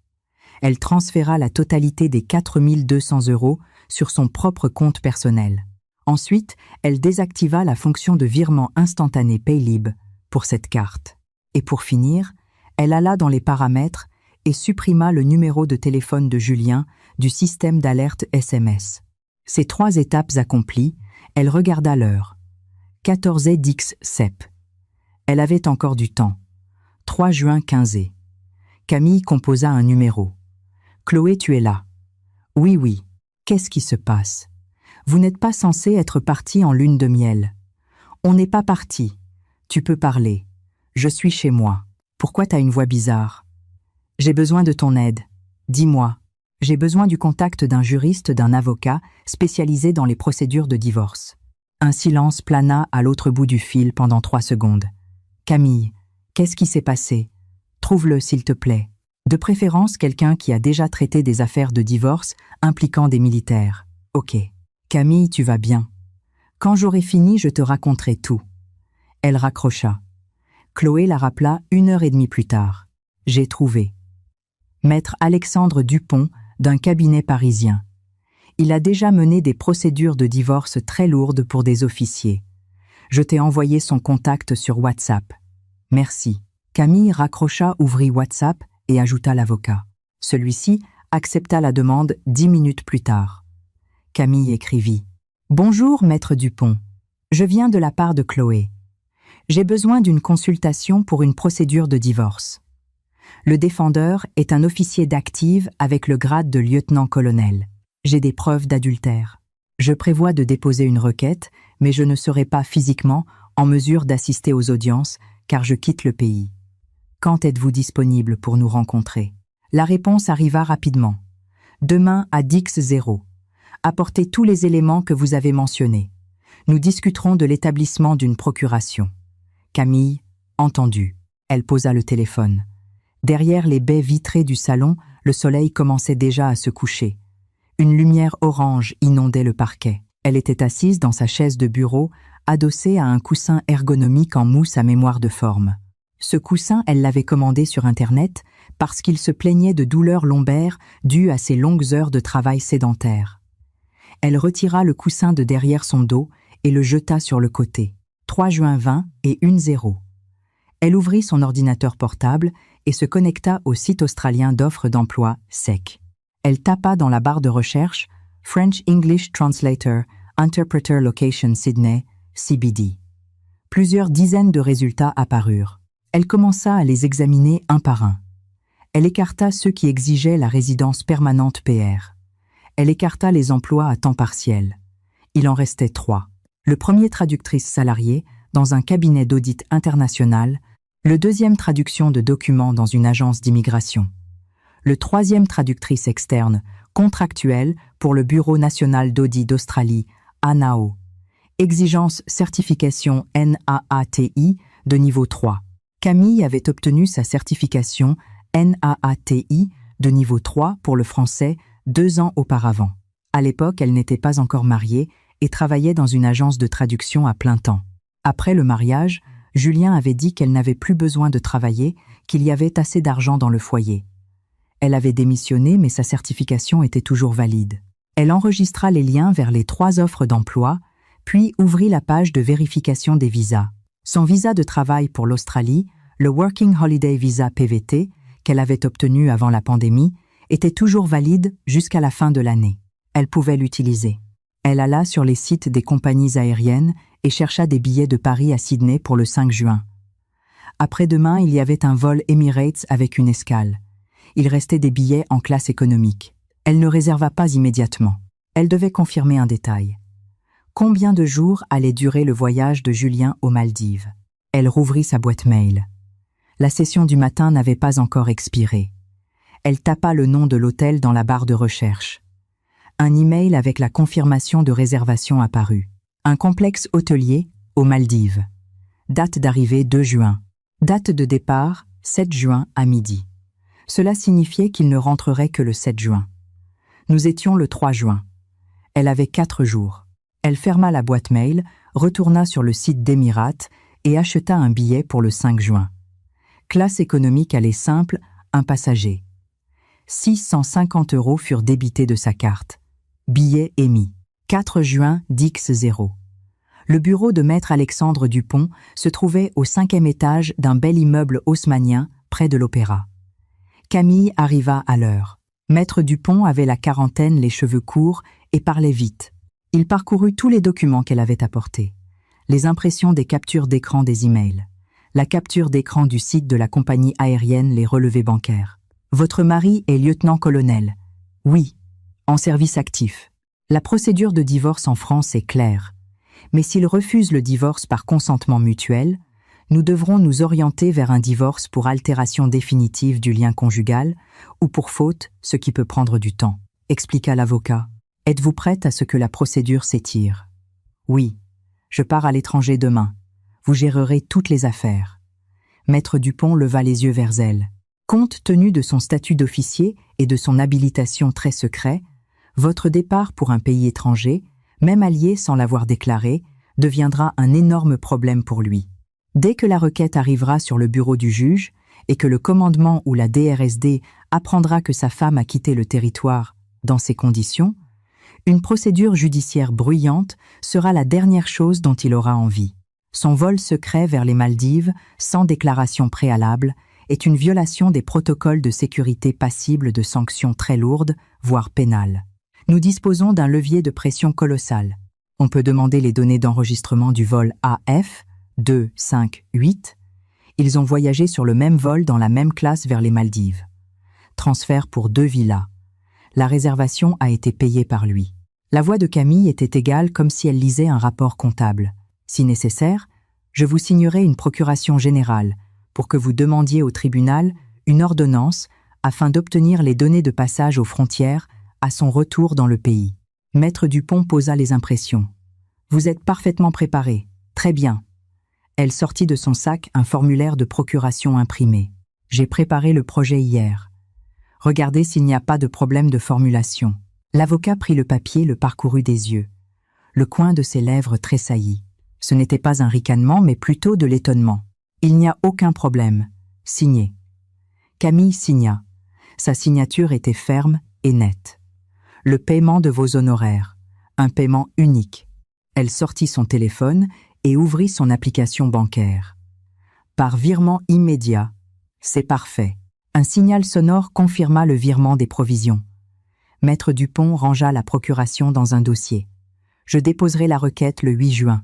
[SPEAKER 1] Elle transféra la totalité des 4 200 € sur son propre compte personnel. Ensuite, elle désactiva la fonction de virement instantané Paylib pour cette carte. Et pour finir, elle alla dans les paramètres et supprima le numéro de téléphone de Julien du système d'alerte SMS. Ces 3 étapes accomplies, elle regarda l'heure. 14 dix sep. Elle avait encore du temps. 3 juin 15. Camille composa un numéro. « Chloé, tu es là. »« Oui, oui. Qu'est-ce qui se passe ? Vous n'êtes pas censé être partie en lune de miel. »« On n'est pas parti. Tu peux parler. Je suis chez moi. Pourquoi t'as une voix bizarre ? » ?»« J'ai besoin de ton aide. Dis-moi. J'ai besoin du contact d'un juriste, d'un avocat spécialisé dans les procédures de divorce. » Un silence plana à l'autre bout du fil pendant 3 secondes. « Camille, qu'est-ce qui s'est passé ? Trouve-le, s'il te plaît. De préférence, quelqu'un qui a déjà traité des affaires de divorce impliquant des militaires. Ok. Camille, tu vas bien. Quand j'aurai fini, je te raconterai tout. » Elle raccrocha. Chloé la rappela 1h30 plus tard. « J'ai trouvé. Maître Alexandre Dupont, d'un cabinet parisien. Il a déjà mené des procédures de divorce très lourdes pour des officiers. Je t'ai envoyé son contact sur WhatsApp. Merci. » Camille raccrocha, ouvrit WhatsApp et ajouta l'avocat. Celui-ci accepta la demande 10 minutes plus tard. Camille écrivit « Bonjour, maître Dupont. Je viens de la part de Chloé. J'ai besoin d'une consultation pour une procédure de divorce. Le défendeur est un officier d'active avec le grade de lieutenant-colonel. J'ai des preuves d'adultère. Je prévois de déposer une requête, mais je ne serai pas physiquement en mesure d'assister aux audiences car je quitte le pays. Quand êtes-vous disponible pour nous rencontrer ? » La réponse arriva rapidement. « Demain à Dix-0. Apportez tous les éléments que vous avez mentionnés. Nous discuterons de l'établissement d'une procuration. » Camille, entendu. Elle posa le téléphone. Derrière les baies vitrées du salon, le soleil commençait déjà à se coucher. Une lumière orange inondait le parquet. Elle était assise dans sa chaise de bureau, adossée à un coussin ergonomique en mousse à mémoire de forme. Ce coussin, elle l'avait commandé sur Internet parce qu'il se plaignait de douleurs lombaires dues à ses longues heures de travail sédentaire. Elle retira le coussin de derrière son dos et le jeta sur le côté. 3 juin 20 et 1-0. Elle ouvrit son ordinateur portable et se connecta au site australien d'offres d'emploi SEC. Elle tapa dans la barre de recherche « French English Translator, Interpreter Location Sydney, CBD ». Plusieurs dizaines de résultats apparurent. Elle commença à les examiner un par un. Elle écarta ceux qui exigeaient la résidence permanente PR. Elle écarta les emplois à temps partiel. Il en restait 3. Le premier, traductrice salariée dans un cabinet d'audit international. Le deuxième, traduction de documents dans une agence d'immigration. Le troisième, traductrice externe, contractuelle pour le Bureau national d'audit d'Australie, ANAO. Exigence certification NAATI de niveau 3. Camille avait obtenu sa certification NAATI de niveau 3 pour le français 2 ans auparavant. À l'époque, elle n'était pas encore mariée et travaillait dans une agence de traduction à plein temps. Après le mariage, Julien avait dit qu'elle n'avait plus besoin de travailler, qu'il y avait assez d'argent dans le foyer. Elle avait démissionné, mais sa certification était toujours valide. Elle enregistra les liens vers les 3 offres d'emploi, puis ouvrit la page de vérification des visas. Son visa de travail pour l'Australie, le Working Holiday Visa PVT, qu'elle avait obtenu avant la pandémie, était toujours valide jusqu'à la fin de l'année. Elle pouvait l'utiliser. Elle alla sur les sites des compagnies aériennes et chercha des billets de Paris à Sydney pour le 5 juin. Après-demain, il y avait un vol Emirates avec une escale. Il restait des billets en classe économique. Elle ne réserva pas immédiatement. Elle devait confirmer un détail. Combien de jours allait durer le voyage de Julien aux Maldives ? Elle rouvrit sa boîte mail. La session du matin n'avait pas encore expiré. Elle tapa le nom de l'hôtel dans la barre de recherche. Un email avec la confirmation de réservation apparut. Un complexe hôtelier aux Maldives. Date d'arrivée 2 juin. Date de départ 7 juin à midi. Cela signifiait qu'il ne rentrerait que le 7 juin. Nous étions le 3 juin. Elle avait 4 jours. Elle ferma la boîte mail, retourna sur le site d'Emirates et acheta un billet pour le 5 juin. Classe économique aller simple, un passager. 650 € furent débités de sa carte. Billet émis. 4 juin, Dix-0. Le bureau de maître Alexandre Dupont se trouvait au 5e étage d'un bel immeuble haussmannien près de l'Opéra. Camille arriva à l'heure. Maître Dupont avait la quarantaine, les cheveux courts et parlait vite. Il parcourut tous les documents qu'elle avait apportés. Les impressions des captures d'écran des emails. La capture d'écran du site de la compagnie aérienne, les relevés bancaires. Votre mari est lieutenant-colonel. Oui, en service actif. La procédure de divorce en France est claire. Mais s'il refuse le divorce par consentement mutuel, nous devrons nous orienter vers un divorce pour altération définitive du lien conjugal ou pour faute, ce qui peut prendre du temps, expliqua l'avocat. Êtes-vous prête à ce que la procédure s'étire? Oui, je pars à l'étranger demain. Vous gérerez toutes les affaires. Maître Dupont leva les yeux vers elle. Compte tenu de son statut d'officier et de son habilitation très secret, votre départ pour un pays étranger, même allié sans l'avoir déclaré, deviendra un énorme problème pour lui. Dès que la requête arrivera sur le bureau du juge et que le commandement ou la DRSD apprendra que sa femme a quitté le territoire dans ces conditions, une procédure judiciaire bruyante sera la dernière chose dont il aura envie. Son vol secret vers les Maldives, sans déclaration préalable, est une violation des protocoles de sécurité passible de sanctions très lourdes, voire pénales. Nous disposons d'un levier de pression colossal. On peut demander les données d'enregistrement du vol AF 258. Ils ont voyagé sur le même vol dans la même classe vers les Maldives. Transfert pour 2 villas. La réservation a été payée par lui. La voix de Camille était égale comme si elle lisait un rapport comptable. Si nécessaire, je vous signerai une procuration générale pour que vous demandiez au tribunal une ordonnance afin d'obtenir les données de passage aux frontières à son retour dans le pays. Maître Dupont posa les impressions. Vous êtes parfaitement préparé. Très bien. Elle sortit de son sac un formulaire de procuration imprimé. J'ai préparé le projet hier. Regardez s'il n'y a pas de problème de formulation. L'avocat prit le papier, le parcourut des yeux. Le coin de ses lèvres tressaillit. Ce n'était pas un ricanement, mais plutôt de l'étonnement. Il n'y a aucun problème. Signé. Camille signa. Sa signature était ferme et nette. Le paiement de vos honoraires. Un paiement unique. Elle sortit son téléphone et ouvrit son application bancaire. Par virement immédiat. C'est parfait. Un signal sonore confirma le virement des provisions. Maître Dupont rangea la procuration dans un dossier. Je déposerai la requête le 8 juin.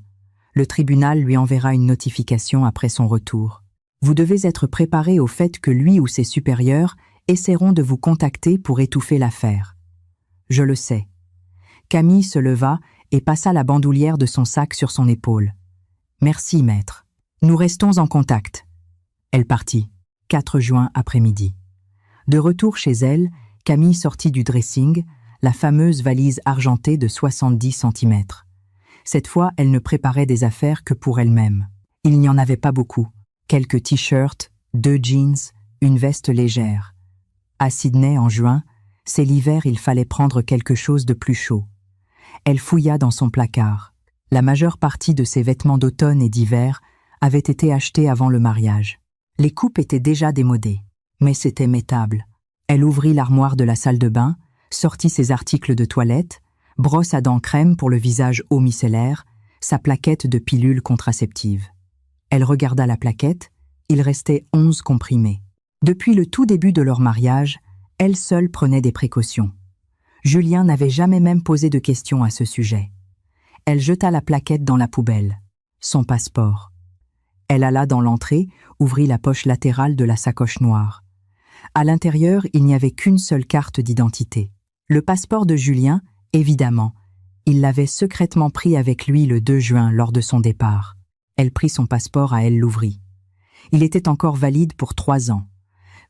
[SPEAKER 1] Le tribunal lui enverra une notification après son retour. Vous devez être préparé au fait que lui ou ses supérieurs essaieront de vous contacter pour étouffer l'affaire. Je le sais. Camille se leva et passa la bandoulière de son sac sur son épaule. Merci, maître. Nous restons en contact. Elle partit. 4 juin après-midi. De retour chez elle, Camille sortit du dressing, la fameuse valise argentée de 70 cm. Cette fois, elle ne préparait des affaires que pour elle-même. Il n'y en avait pas beaucoup. Quelques t-shirts, 2 jeans, une veste légère. À Sydney, en juin, c'est l'hiver, il fallait prendre quelque chose de plus chaud. Elle fouilla dans son placard. La majeure partie de ses vêtements d'automne et d'hiver avaient été achetés avant le mariage. Les coupes étaient déjà démodées, mais c'était mettable. Elle ouvrit l'armoire de la salle de bain, sortit ses articles de toilette, brosse à dents crème pour le visage eau micellaire, sa plaquette de pilules contraceptives. Elle regarda la plaquette, il restait 11 comprimés. Depuis le tout début de leur mariage, elle seule prenait des précautions. Julien n'avait jamais même posé de questions à ce sujet. Elle jeta la plaquette dans la poubelle. Son passeport. Elle alla dans l'entrée, ouvrit la poche latérale de la sacoche noire. À l'intérieur, il n'y avait qu'une seule carte d'identité. Le passeport de Julien, évidemment. Il l'avait secrètement pris avec lui le 2 juin lors de son départ. Elle prit son passeport à elle l'ouvrit. Il était encore valide pour 3 ans.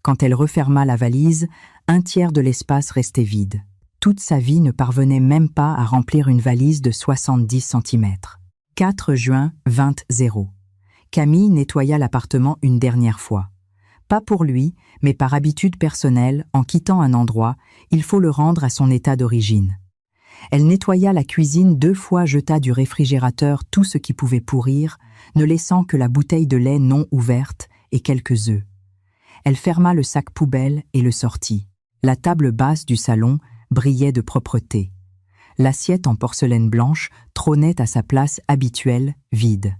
[SPEAKER 1] Quand elle referma la valise, 1/3 de l'espace restait vide. Toute sa vie ne parvenait même pas à remplir une valise de 70 cm. 4 juin 20:0. Camille nettoya l'appartement une dernière fois. Pas pour lui, mais par habitude personnelle, en quittant un endroit, il faut le rendre à son état d'origine. Elle nettoya la cuisine 2 fois, jeta du réfrigérateur tout ce qui pouvait pourrir, ne laissant que la bouteille de lait non ouverte et quelques œufs. Elle ferma le sac poubelle et le sortit. La table basse du salon brillait de propreté. L'assiette en porcelaine blanche trônait à sa place habituelle, vide.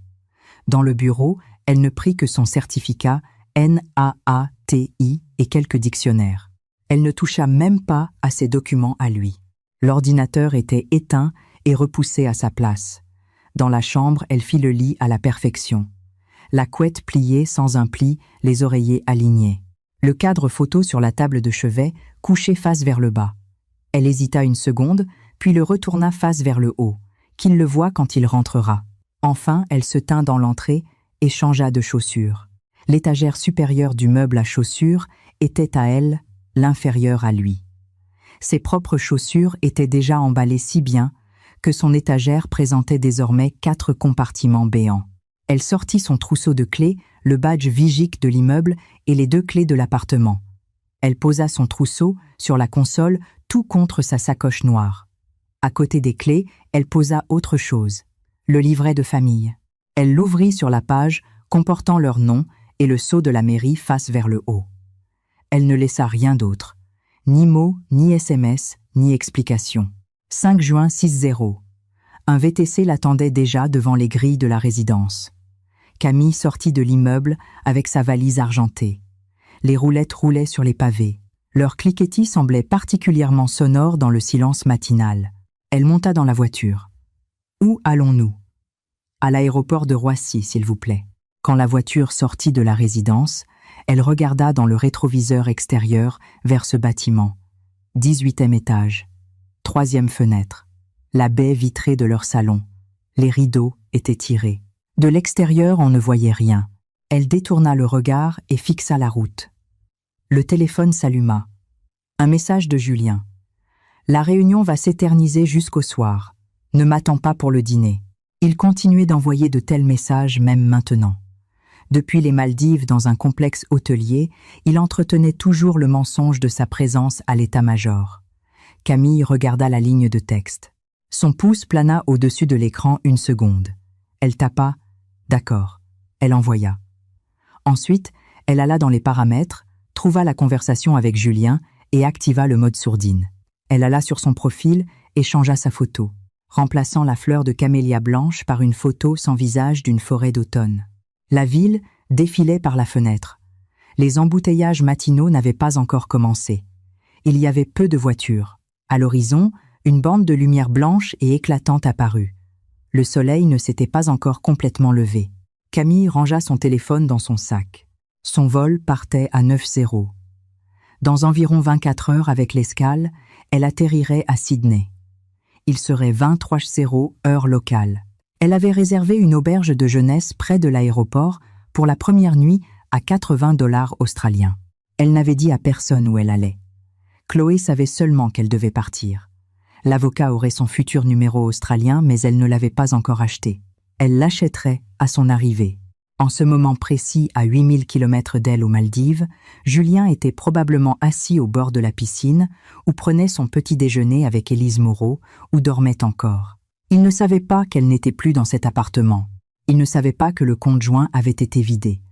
[SPEAKER 1] Dans le bureau, elle ne prit que son certificat NAATI et quelques dictionnaires. Elle ne toucha même pas à ses documents à lui. L'ordinateur était éteint et repoussé à sa place. Dans la chambre, elle fit le lit à la perfection. La couette pliée sans un pli, les oreillers alignés. Le cadre photo sur la table de chevet, couché face vers le bas. Elle hésita une seconde, puis le retourna face vers le haut, qu'il le voie quand il rentrera. Enfin, elle se tint dans l'entrée et changea de chaussures. L'étagère supérieure du meuble à chaussures était à elle, l'inférieure à lui. Ses propres chaussures étaient déjà emballées si bien que son étagère présentait désormais 4 compartiments béants. Elle sortit son trousseau de clés, le badge Vigic de l'immeuble et les 2 clés de l'appartement. Elle posa son trousseau sur la console, tout contre sa sacoche noire. À côté des clés, elle posa autre chose, le livret de famille. Elle l'ouvrit sur la page comportant leur nom et le sceau de la mairie face vers le haut. Elle ne laissa rien d'autre, ni mots, ni SMS, ni explication. 5 juin 6-0. Un VTC l'attendait déjà devant les grilles de la résidence. Camille sortit de l'immeuble avec sa valise argentée. Les roulettes roulaient sur les pavés. Leur cliquetis semblait particulièrement sonore dans le silence matinal. Elle monta dans la voiture. « Où allons-nous ?»« À l'aéroport de Roissy, s'il vous plaît. » Quand la voiture sortit de la résidence, elle regarda dans le rétroviseur extérieur vers ce bâtiment. 18e étage. 3e fenêtre. La baie vitrée de leur salon. Les rideaux étaient tirés. De l'extérieur, on ne voyait rien. Elle détourna le regard et fixa la route. Le téléphone s'alluma. Un message de Julien. « La réunion va s'éterniser jusqu'au soir. Ne m'attends pas pour le dîner. » Il continuait d'envoyer de tels messages même maintenant. Depuis les Maldives, dans un complexe hôtelier, il entretenait toujours le mensonge de sa présence à l'état-major. Camille regarda la ligne de texte. Son pouce plana au-dessus de l'écran une seconde. Elle tapa « D'accord ». Elle envoya. Ensuite, elle alla dans les paramètres, trouva la conversation avec Julien et activa le mode sourdine. Elle alla sur son profil et changea sa photo, remplaçant la fleur de camélia blanche par une photo sans visage d'une forêt d'automne. La ville défilait par la fenêtre. Les embouteillages matinaux n'avaient pas encore commencé. Il y avait peu de voitures. À l'horizon, une bande de lumière blanche et éclatante apparut. Le soleil ne s'était pas encore complètement levé. Camille rangea son téléphone dans son sac. Son vol partait à 9h. Dans environ 24 heures avec l'escale, elle atterrirait à Sydney. Il serait 23h heure locale. Elle avait réservé une auberge de jeunesse près de l'aéroport pour la première nuit à $80 australiens. Elle n'avait dit à personne où elle allait. Chloé savait seulement qu'elle devait partir. L'avocat aurait son futur numéro australien, mais elle ne l'avait pas encore acheté. Elle l'achèterait à son arrivée. En ce moment précis, à 8000 km d'elle aux Maldives, Julien était probablement assis au bord de la piscine ou prenait son petit déjeuner avec Élise Moreau ou dormait encore. Il ne savait pas qu'elle n'était plus dans cet appartement. Il ne savait pas que le compte joint avait été vidé.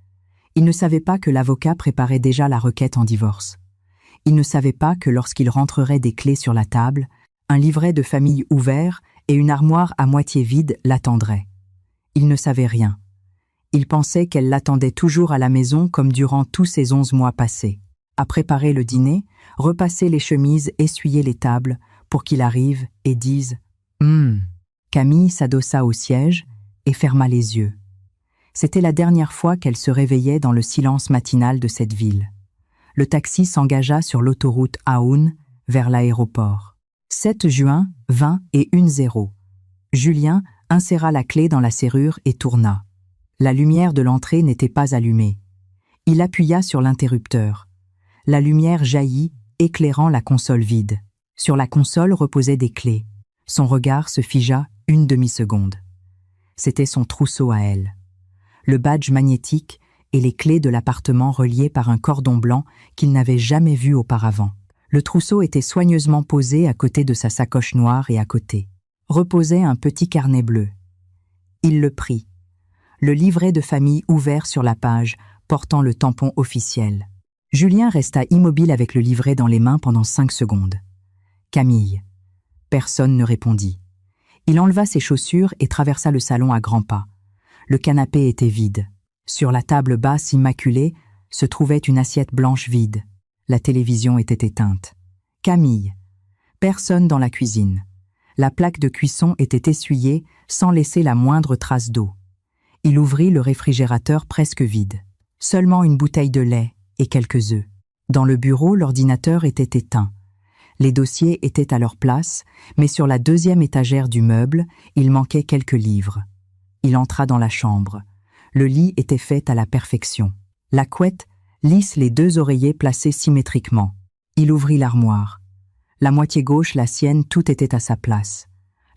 [SPEAKER 1] Il ne savait pas que l'avocat préparait déjà la requête en divorce. Il ne savait pas que lorsqu'il rentrerait des clés sur la table, un livret de famille ouvert et une armoire à moitié vide l'attendraient. Il ne savait rien. Il pensait qu'elle l'attendait toujours à la maison comme durant tous ces 11 mois passés. À préparer le dîner, repasser les chemises, essuyer les tables, pour qu'il arrive et dise « Camille s'adossa au siège et ferma les yeux. C'était la dernière fois qu'elle se réveillait dans le silence matinal de cette ville. Le taxi s'engagea sur l'autoroute Aoun vers l'aéroport. 7 juin, 20h10. Julien inséra la clé dans la serrure et tourna. La lumière de l'entrée n'était pas allumée. Il appuya sur l'interrupteur. La lumière jaillit, éclairant la console vide. Sur la console reposaient des clés. Son regard se figea une demi-seconde. C'était son trousseau à elle. Le badge magnétique et les clés de l'appartement reliées par un cordon blanc qu'il n'avait jamais vu auparavant. Le trousseau était soigneusement posé à côté de sa sacoche noire et à côté reposait un petit carnet bleu. Il le prit. Le livret de famille ouvert sur la page, portant le tampon officiel. Julien resta immobile avec le livret dans les mains pendant 5 secondes. Camille. Personne ne répondit. Il enleva ses chaussures et traversa le salon à grands pas. Le canapé était vide. Sur la table basse immaculée se trouvait une assiette blanche vide. La télévision était éteinte. Camille. Personne dans la cuisine. La plaque de cuisson était essuyée sans laisser la moindre trace d'eau. Il ouvrit le réfrigérateur presque vide. Seulement une bouteille de lait et quelques œufs. Dans le bureau, l'ordinateur était éteint. Les dossiers étaient à leur place, mais sur la 2e étagère du meuble, il manquait quelques livres. Il entra dans la chambre. Le lit était fait à la perfection. La couette lisse les 2 oreillers placés symétriquement. Il ouvrit l'armoire. La moitié gauche, la sienne, tout était à sa place.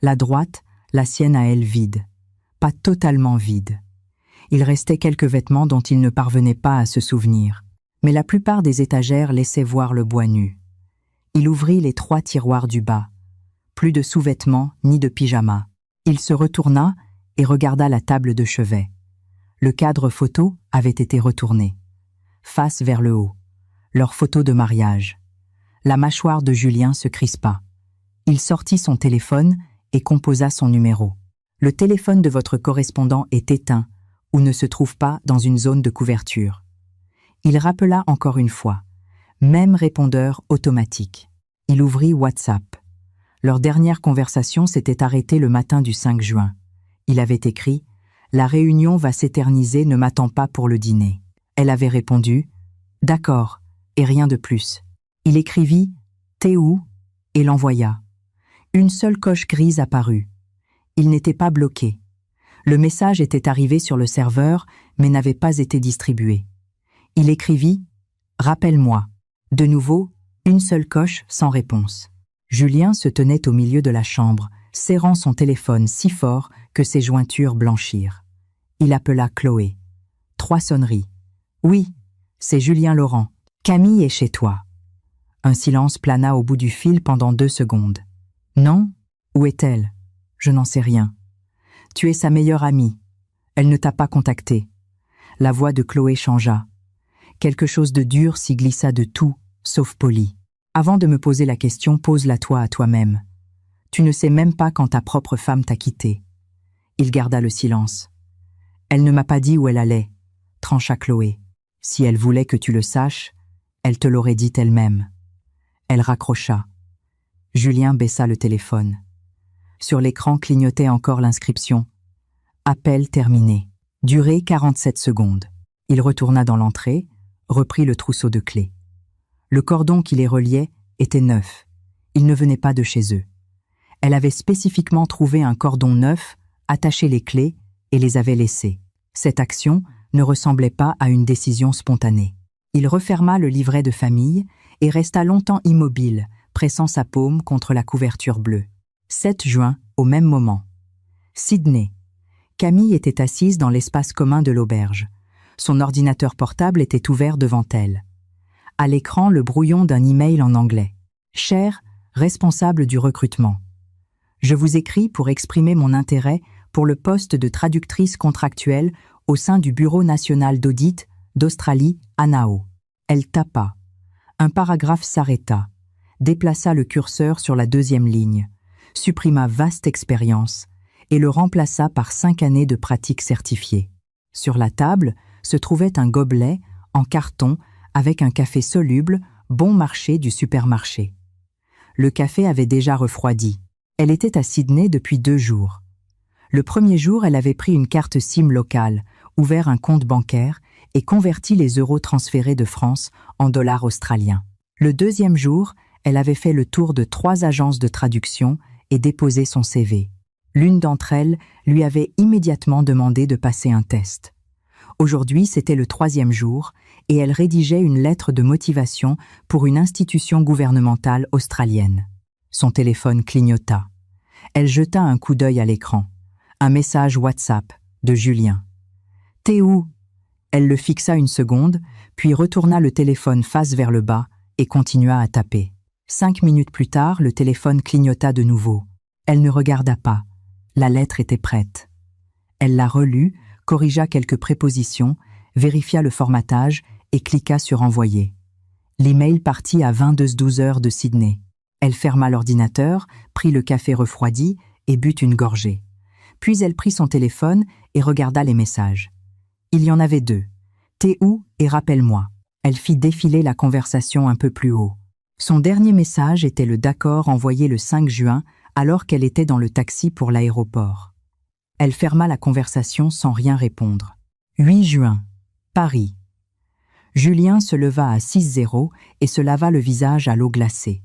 [SPEAKER 1] La droite, la sienne à elle vide. Pas totalement vide. Il restait quelques vêtements dont il ne parvenait pas à se souvenir. Mais la plupart des étagères laissaient voir le bois nu. Il ouvrit les 3 tiroirs du bas. Plus de sous-vêtements ni de pyjama. Il se retourna et regarda la table de chevet. Le cadre photo avait été retourné. Face vers le haut. Leur photo de mariage. La mâchoire de Julien se crispa. Il sortit son téléphone et composa son numéro. Le téléphone de votre correspondant est éteint ou ne se trouve pas dans une zone de couverture. Il rappela encore une fois. Même répondeur automatique. Il ouvrit WhatsApp. Leur dernière conversation s'était arrêtée le matin du 5 juin. Il avait écrit « La réunion va s'éterniser, ne m'attends pas pour le dîner ». Elle avait répondu « D'accord » et rien de plus. Il écrivit « T'es où ?» et l'envoya. Une seule coche grise apparut. Il n'était pas bloqué. Le message était arrivé sur le serveur, mais n'avait pas été distribué. Il écrivit « Rappelle-moi ». De nouveau, une seule coche sans réponse. Julien se tenait au milieu de la chambre, serrant son téléphone si fort que ses jointures blanchirent. Il appela Chloé. 3 sonneries. « Oui, c'est Julien Laurent. Camille est chez toi. » Un silence plana au bout du fil pendant 2 secondes. « Non ? Où est-elle ? Je n'en sais rien. Tu es sa meilleure amie. Elle ne t'a pas contacté. » La voix de Chloé changea. Quelque chose de dur s'y glissa de tout, sauf poli. « Avant de me poser la question, pose-la toi à toi-même. Tu ne sais même pas quand ta propre femme t'a quitté. » Il garda le silence. « Elle ne m'a pas dit où elle allait, » trancha Chloé. « Si elle voulait que tu le saches, elle te l'aurait dit elle-même. » Elle raccrocha. Julien baissa le téléphone. Sur l'écran clignotait encore l'inscription « Appel terminé ». Durée 47 secondes. Il retourna dans l'entrée, reprit le trousseau de clés. Le cordon qui les reliait était neuf. Il ne venait pas de chez eux. Elle avait spécifiquement trouvé un cordon neuf, attaché les clés et les avait laissées. Cette action ne ressemblait pas à une décision spontanée. Il referma le livret de famille et resta longtemps immobile, pressant sa paume contre la couverture bleue. 7 juin, au même moment. Sydney. Camille était assise dans l'espace commun de l'auberge. Son ordinateur portable était ouvert devant elle. À l'écran, le brouillon d'un email en anglais. « Cher responsable du recrutement. Je vous écris pour exprimer mon intérêt pour le poste de traductrice contractuelle au sein du Bureau national d'audit d'Australie, ANAO. » Elle tapa. Un paragraphe s'arrêta, déplaça le curseur sur la 2e ligne, supprima vaste expérience et le remplaça par 5 années de pratique certifiée. Sur la table se trouvait un gobelet en carton avec un café soluble bon marché du supermarché. Le café avait déjà refroidi. Elle était à Sydney depuis 2 jours. Le premier jour, elle avait pris une carte SIM locale, ouvert un compte bancaire et converti les euros transférés de France en dollars australiens. Le 2e jour, elle avait fait le tour de 3 agences de traduction et déposé son CV. L'une d'entre elles lui avait immédiatement demandé de passer un test. Aujourd'hui, c'était le 3e jour et elle rédigeait une lettre de motivation pour une institution gouvernementale australienne. Son téléphone clignota. Elle jeta un coup d'œil à l'écran. Un message WhatsApp de Julien. « T'es où ? Elle le fixa une seconde, puis retourna le téléphone face vers le bas et continua à taper. 5 minutes plus tard, le téléphone clignota de nouveau. Elle ne regarda pas. La lettre était prête. Elle la relut, corrigea quelques prépositions, vérifia le formatage et cliqua sur Envoyer. L'email partit à 22h12 de Sydney. Elle ferma l'ordinateur, prit le café refroidi et but une gorgée. Puis elle prit son téléphone et regarda les messages. Il y en avait 2. T'es où et rappelle-moi. Elle fit défiler la conversation un peu plus haut. Son dernier message était le d'accord envoyé le 5 juin alors qu'elle était dans le taxi pour l'aéroport. Elle ferma la conversation sans rien répondre. 8 juin. Paris. Julien se leva à 6h et se lava le visage à l'eau glacée.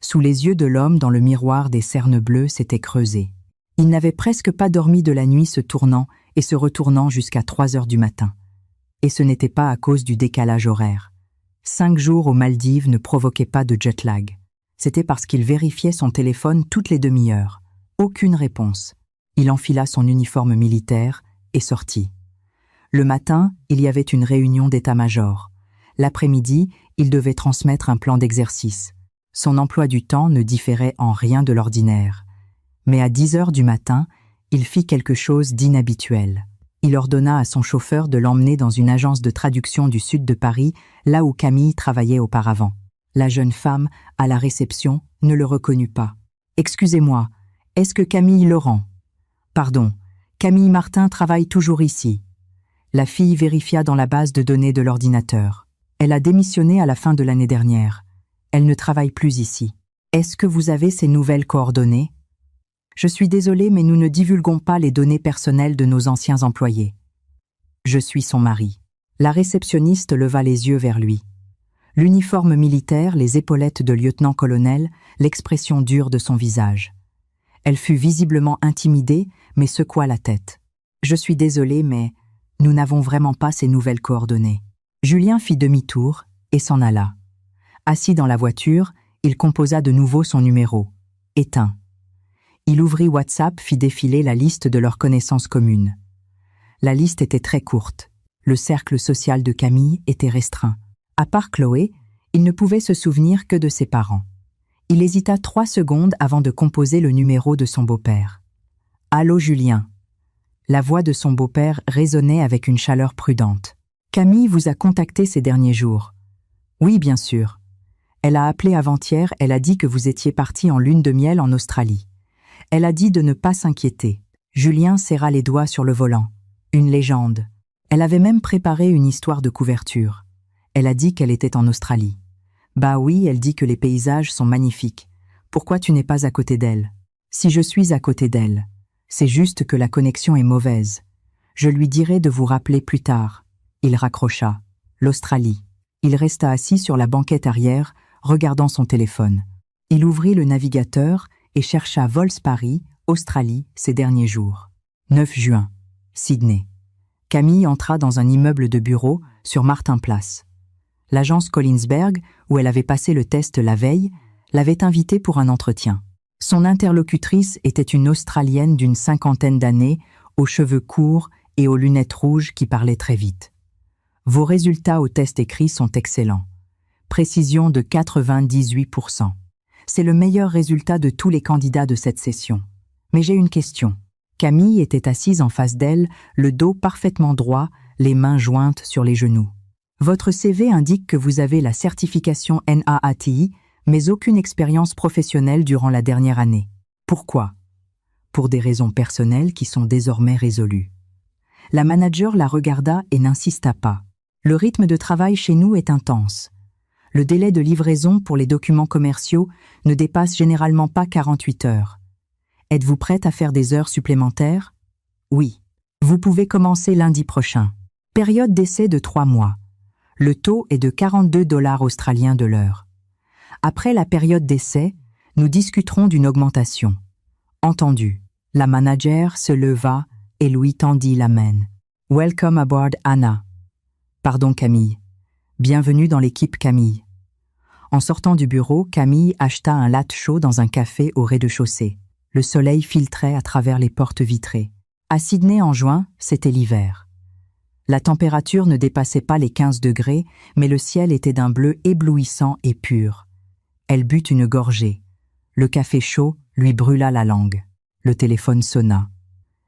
[SPEAKER 1] Sous les yeux de l'homme dans le miroir des cernes bleues s'était creusé. Il n'avait presque pas dormi de la nuit se tournant et se retournant jusqu'à 3h du matin. Et ce n'était pas à cause du décalage horaire. 5 jours aux Maldives ne provoquaient pas de jet lag. C'était parce qu'il vérifiait son téléphone toutes les demi-heures. Aucune réponse. Il enfila son uniforme militaire et sortit. Le matin, il y avait une réunion d'état-major. L'après-midi, il devait transmettre un plan d'exercice. Son emploi du temps ne différait en rien de l'ordinaire. Mais à 10h du matin, il fit quelque chose d'inhabituel. Il ordonna à son chauffeur de l'emmener dans une agence de traduction du sud de Paris, là où Camille travaillait auparavant. La jeune femme, à la réception, ne le reconnut pas. « Excusez-moi, est-ce que Camille Laurent ?»« Pardon, Camille Martin travaille toujours ici. » La fille vérifia dans la base de données de l'ordinateur. Elle a démissionné à la fin de l'année dernière. Elle ne travaille plus ici. Est-ce que vous avez ses nouvelles coordonnées ? Je suis désolée, mais nous ne divulguons pas les données personnelles de nos anciens employés. Je suis son mari. La réceptionniste leva les yeux vers lui. L'uniforme militaire, les épaulettes de lieutenant-colonel, l'expression dure de son visage. Elle fut visiblement intimidée, mais secoua la tête. Je suis désolée, mais nous n'avons vraiment pas ses nouvelles coordonnées. Julien fit demi-tour et s'en alla. Assis dans la voiture, il composa de nouveau son numéro. Éteint. Il ouvrit WhatsApp, fit défiler la liste de leurs connaissances communes. La liste était très courte. Le cercle social de Camille était restreint. À part Chloé, il ne pouvait se souvenir que de ses parents. Il hésita 3 secondes avant de composer le numéro de son beau-père. « Allô Julien ?» La voix de son beau-père résonnait avec une chaleur prudente. « Camille vous a contacté ces derniers jours. »« Oui, bien sûr. Elle a appelé avant-hier, elle a dit que vous étiez parti en lune de miel en Australie. Elle a dit de ne pas s'inquiéter. » Julien serra les doigts sur le volant. Une légende. Elle avait même préparé une histoire de couverture. Elle a dit qu'elle était en Australie. Bah oui, elle dit que les paysages sont magnifiques. Pourquoi tu n'es pas à côté d'elle ? Si je suis à côté d'elle. C'est juste que la connexion est mauvaise. Je lui dirai de vous rappeler plus tard. Il raccrocha. L'Australie. Il resta assis sur la banquette arrière, regardant son téléphone. Il ouvrit le navigateur et chercha Vols Paris, Australie, ces derniers jours. 9 juin. Sydney. Camille entra dans un immeuble de bureau sur Martin Place. L'agence Collinsberg, où elle avait passé le test la veille, l'avait invitée pour un entretien. Son interlocutrice était une Australienne d'une 50aine d'années, aux cheveux courts et aux lunettes rouges qui parlait très vite. Vos résultats au test écrit sont excellents. Précision de 98%. C'est le meilleur résultat de tous les candidats de cette session. Mais j'ai une question. Camille était assise en face d'elle, le dos parfaitement droit, les mains jointes sur les genoux. Votre CV indique que vous avez la certification NAATI, mais aucune expérience professionnelle durant la dernière année. Pourquoi ? Pour des raisons personnelles qui sont désormais résolues. La manager la regarda et n'insista pas. Le rythme de travail chez nous est intense. Le délai de livraison pour les documents commerciaux ne dépasse généralement pas 48 heures. Êtes-vous prête à faire des heures supplémentaires ? Oui. Vous pouvez commencer lundi prochain. Période d'essai de 3 mois. Le taux est de 42 $ australiens de l'heure. Après la période d'essai, nous discuterons d'une augmentation. Entendu. La manager se leva et lui tendit la main. Welcome aboard, Anna. Pardon, Camille. Bienvenue dans l'équipe Camille. En sortant du bureau, Camille acheta un latte chaud dans un café au rez-de-chaussée. Le soleil filtrait à travers les portes vitrées. À Sydney en juin, c'était l'hiver. La température ne dépassait pas les 15 degrés, mais le ciel était d'un bleu éblouissant et pur. Elle but une gorgée. Le café chaud lui brûla la langue. Le téléphone sonna.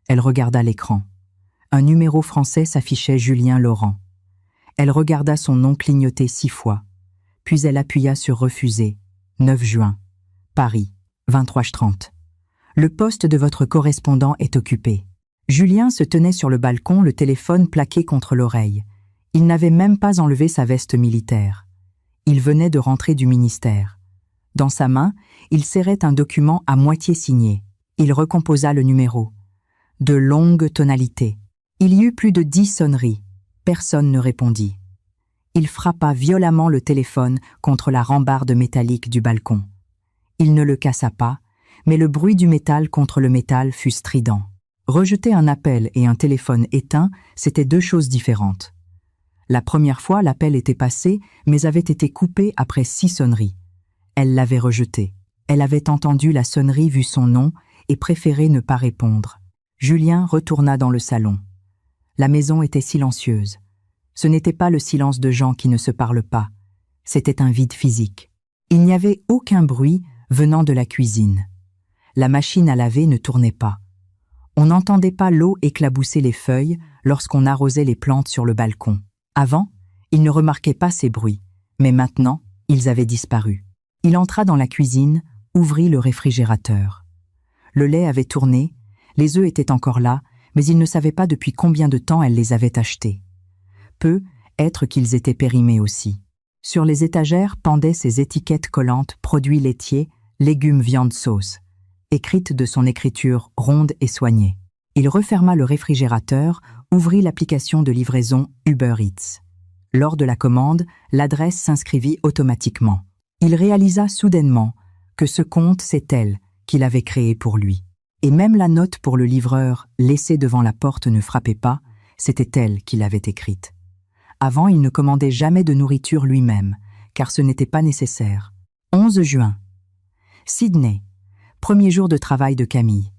[SPEAKER 1] Elle regarda l'écran. Un numéro français s'affichait Julien Laurent. Elle regarda son nom clignoter 6 fois. Puis elle appuya sur Refuser. 9 juin. Paris. 23h30. Le poste de votre correspondant est occupé. Julien se tenait sur le balcon, le téléphone plaqué contre l'oreille. Il n'avait même pas enlevé sa veste militaire. Il venait de rentrer du ministère. Dans sa main, il serrait un document à moitié signé. Il recomposa le numéro. De longues tonalités. Il y eut plus de 10 sonneries. Personne ne répondit. Il frappa violemment le téléphone contre la rambarde métallique du balcon. Il ne le cassa pas, mais le bruit du métal contre le métal fut strident. Rejeter un appel et un téléphone éteint, c'était 2 choses différentes. La première fois, l'appel était passé, mais avait été coupé après 6 sonneries. Elle l'avait rejeté. Elle avait entendu la sonnerie, vu son nom, et préféré ne pas répondre. Julien retourna dans le salon. La maison était silencieuse. Ce n'était pas le silence de gens qui ne se parlent pas. C'était un vide physique. Il n'y avait aucun bruit venant de la cuisine. La machine à laver ne tournait pas. On n'entendait pas l'eau éclabousser les feuilles lorsqu'on arrosait les plantes sur le balcon. Avant, il ne remarquait pas ces bruits, mais maintenant, ils avaient disparu. Il entra dans la cuisine, ouvrit le réfrigérateur. Le lait avait tourné, les œufs étaient encore là, mais il ne savait pas depuis combien de temps elle les avait achetés. Peut être qu'ils étaient périmés aussi. Sur les étagères pendaient ces étiquettes collantes « Produits laitiers, légumes, viande, sauce », écrites de son écriture ronde et soignée. Il referma le réfrigérateur, ouvrit l'application de livraison Uber Eats. Lors de la commande, l'adresse s'inscrivit automatiquement. Il réalisa soudainement que ce compte, c'est elle qui l'avait créé pour lui. Et même la note pour le livreur laissée devant la porte ne frappait pas, c'était elle qui l'avait écrite. Avant, il ne commandait jamais de nourriture lui-même, car ce n'était pas nécessaire. 11 juin. Sydney. Premier jour de travail de Camille.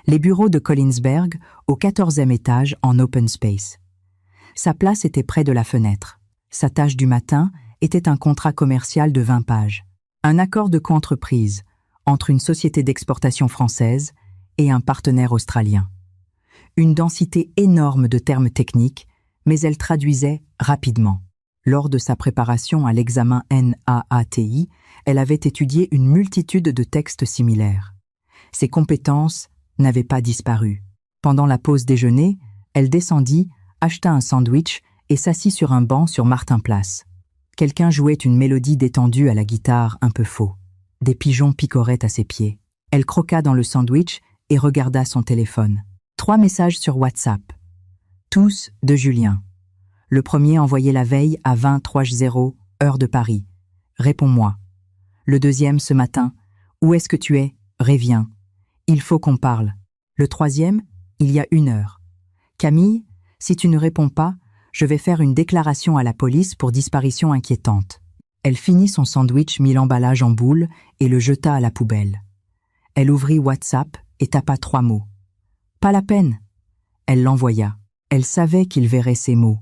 [SPEAKER 1] Les bureaux de Collinsberg, au 14e étage en open space. Sa place était près de la fenêtre. Sa tâche du matin était un contrat commercial de 20 pages. Un accord de coentreprise entre une société d'exportation française et un partenaire australien. Une densité énorme de termes techniques, mais elle traduisait rapidement. Lors de sa préparation à l'examen NAATI, elle avait étudié une multitude de textes similaires. Ses compétences n'avaient pas disparu. Pendant la pause déjeuner, elle descendit, acheta un sandwich et s'assit sur un banc sur Martin Place. Quelqu'un jouait une mélodie détendue à la guitare un peu faux. Des pigeons picoraient à ses pieds. Elle croqua dans le sandwich et regarda son téléphone. 3 messages sur WhatsApp. Tous de Julien. Le premier envoyé la veille à 23h00, heure de Paris. Réponds-moi. Le deuxième ce matin. Où est-ce que tu es? Reviens. Il faut qu'on parle. Le troisième, il y a 1 heure. Camille, si tu ne réponds pas, je vais faire une déclaration à la police pour disparition inquiétante. Elle finit son sandwich, mit l'emballage en boule et le jeta à la poubelle. Elle ouvrit WhatsApp et tapa 3 mots. Pas la peine. Elle l'envoya. Elle savait qu'il verrait ces mots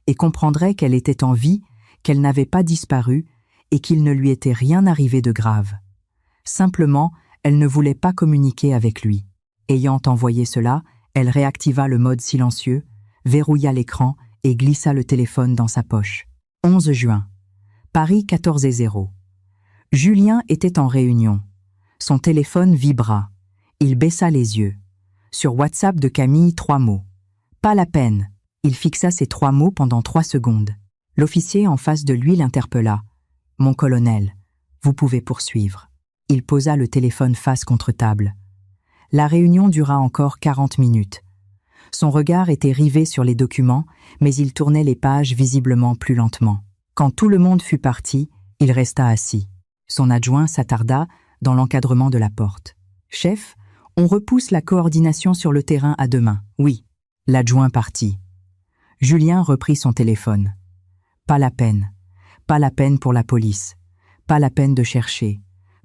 [SPEAKER 1] et comprendrait qu'elle était en vie, qu'elle n'avait pas disparu et qu'il ne lui était rien arrivé de grave. Simplement, elle ne voulait pas communiquer avec lui. Ayant envoyé cela, elle réactiva le mode silencieux, verrouilla l'écran et glissa le téléphone dans sa poche. 11 juin. Paris 14h00. Julien était en réunion. Son téléphone vibra. Il baissa les yeux. Sur WhatsApp de Camille, 3 mots. Pas la peine. Il fixa ces 3 mots pendant 3 secondes. L'officier en face de lui l'interpella. « Mon colonel, vous pouvez poursuivre. » Il posa le téléphone face contre table. La réunion dura encore 40 minutes. Son regard était rivé sur les documents, mais il tournait les pages visiblement plus lentement. Quand tout le monde fut parti, il resta assis. Son adjoint s'attarda dans l'encadrement de la porte. « Chef, on repousse la coordination sur le terrain à demain. » « Oui. » L'adjoint partit. Julien reprit son téléphone. « Pas la peine. Pas la peine pour la police. Pas la peine de chercher.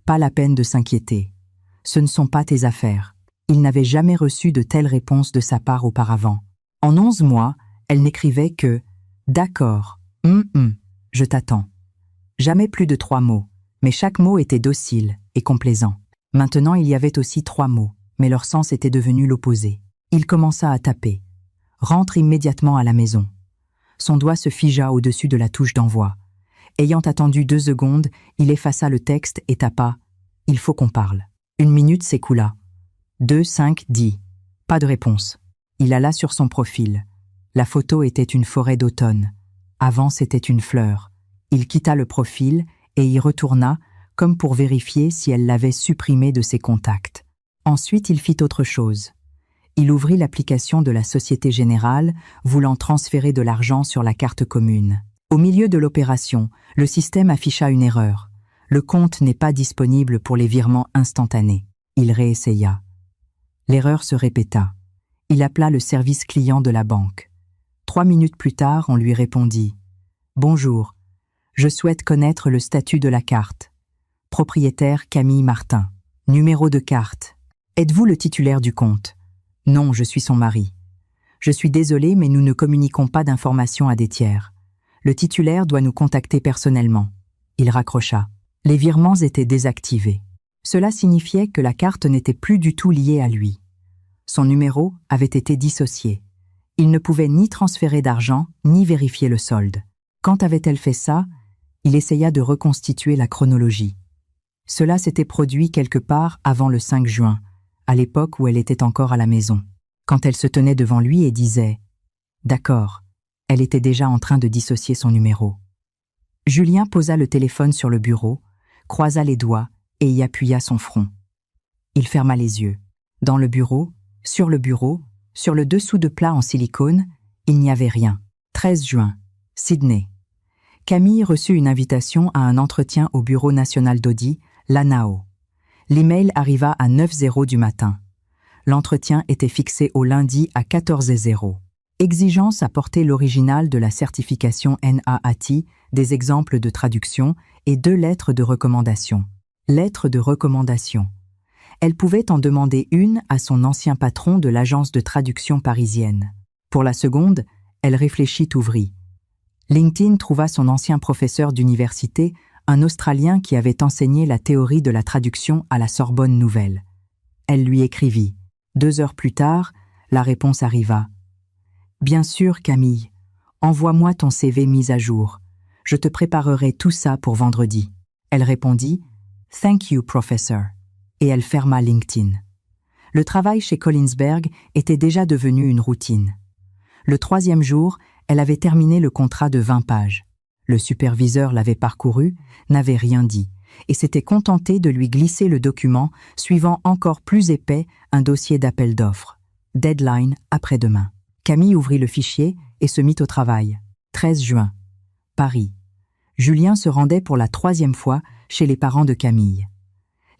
[SPEAKER 1] Pas la peine de s'inquiéter. Ce ne sont pas tes affaires. » Il n'avait jamais reçu de telles réponses de sa part auparavant. En 11 mois, Elle n'écrivait que « D'accord, je t'attends ». Jamais plus de 3 mots, mais chaque mot était docile et complaisant. Maintenant, il y avait aussi 3 mots, mais leur sens était devenu l'opposé. Il commença à taper. « Rentre immédiatement à la maison ». Son doigt se figea au-dessus de la touche d'envoi. Ayant attendu 2 secondes, il effaça le texte et tapa « Il faut qu'on parle ». 1 minute s'écoula. 2, 5, 10. Pas de réponse. Il alla sur son profil. La photo était une forêt d'automne. Avant, c'était une fleur. Il quitta le profil et y retourna, comme pour vérifier si elle l'avait supprimé de ses contacts. Ensuite, il fit autre chose. Il ouvrit l'application de la Société Générale, voulant transférer de l'argent sur la carte commune. Au milieu de l'opération, le système afficha une erreur. Le compte n'est pas disponible pour les virements instantanés. Il réessaya. L'erreur se répéta. Il appela le service client de la banque. 3 minutes plus tard, on lui répondit « Bonjour, je souhaite connaître le statut de la carte. Propriétaire Camille Martin. Numéro de carte. Êtes-vous le titulaire du compte ? Non, je suis son mari. Je suis désolé, mais nous ne communiquons pas d'informations à des tiers. Le titulaire doit nous contacter personnellement. » Il raccrocha. Les virements étaient désactivés. Cela signifiait que la carte n'était plus du tout liée à lui. Son numéro avait été dissocié. Il ne pouvait ni transférer d'argent, ni vérifier le solde. Quand avait-elle fait ça? Il essaya de reconstituer la chronologie. Cela s'était produit quelque part avant le 5 juin, à l'époque où elle était encore à la maison. Quand elle se tenait devant lui et disait « D'accord », elle était déjà en train de dissocier son numéro. Julien posa le téléphone sur le bureau, croisa les doigts et y appuya son front. Il ferma les yeux. Dans le bureau, sur le dessous de plat en silicone, il n'y avait rien. 13 juin, Sydney. Camille reçut une invitation à un entretien au Bureau national d'audit, l'ANAO. L'email arriva à 9h du matin. L'entretien était fixé au lundi à 14h. Exigence apporter l'original de la certification NAATI, des exemples de traduction et 2 lettres de recommandation. Lettres de recommandation. Elle pouvait en demander une à son ancien patron de l'agence de traduction parisienne. Pour la seconde, elle réfléchit ouvrit. LinkedIn trouva son ancien professeur d'université, un Australien qui avait enseigné la théorie de la traduction à la Sorbonne Nouvelle. Elle lui écrivit. 2 heures plus tard, la réponse arriva. « Bien sûr, Camille, envoie-moi ton CV mis à jour. Je te préparerai tout ça pour vendredi. » Elle répondit « Thank you, professor » et elle ferma LinkedIn. Le travail chez Collinsberg était déjà devenu une routine. Le 3e jour, elle avait terminé le contrat de 20 pages. Le superviseur l'avait parcouru, n'avait rien dit, et s'était contenté de lui glisser le document, suivant encore plus épais un dossier d'appel d'offres. Deadline après-demain. Camille ouvrit le fichier et se mit au travail. 13 juin. Paris. Julien se rendait pour la 3e fois chez les parents de Camille.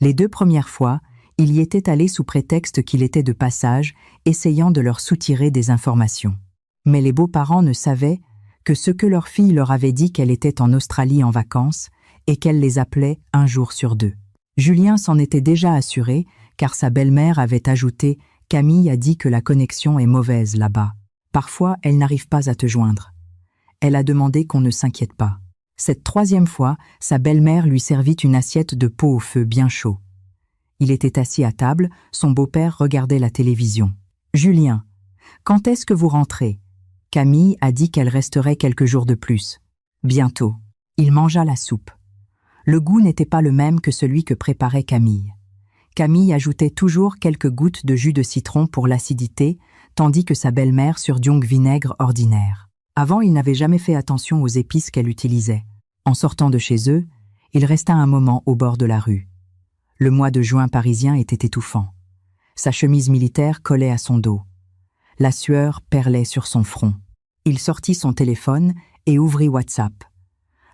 [SPEAKER 1] Les 2 premières fois, il y était allé sous prétexte qu'il était de passage, essayant de leur soutirer des informations. Mais les beaux-parents ne savaient que ce que leur fille leur avait dit qu'elle était en Australie en vacances et qu'elle les appelait 1 jour sur 2. Julien s'en était déjà assuré, car sa belle-mère avait ajouté « Camille a dit que la connexion est mauvaise là-bas. Parfois, elle n'arrive pas à te joindre. » Elle a demandé qu'on ne s'inquiète pas. Cette 3e fois, sa belle-mère lui servit une assiette de pot au feu bien chaud. Il était assis à table, son beau-père regardait la télévision. « Julien, quand est-ce que vous rentrez ? Camille a dit qu'elle resterait quelques jours de plus. Bientôt. » Il mangea la soupe. Le goût n'était pas le même que celui que préparait Camille. Camille ajoutait toujours quelques gouttes de jus de citron pour l'acidité, tandis que sa belle-mère surdiong vinaigre ordinaire. Avant, il n'avait jamais fait attention aux épices qu'elle utilisait. En sortant de chez eux, il resta un moment au bord de la rue. Le mois de juin parisien était étouffant. Sa chemise militaire collait à son dos. La sueur perlait sur son front. Il sortit son téléphone et ouvrit WhatsApp.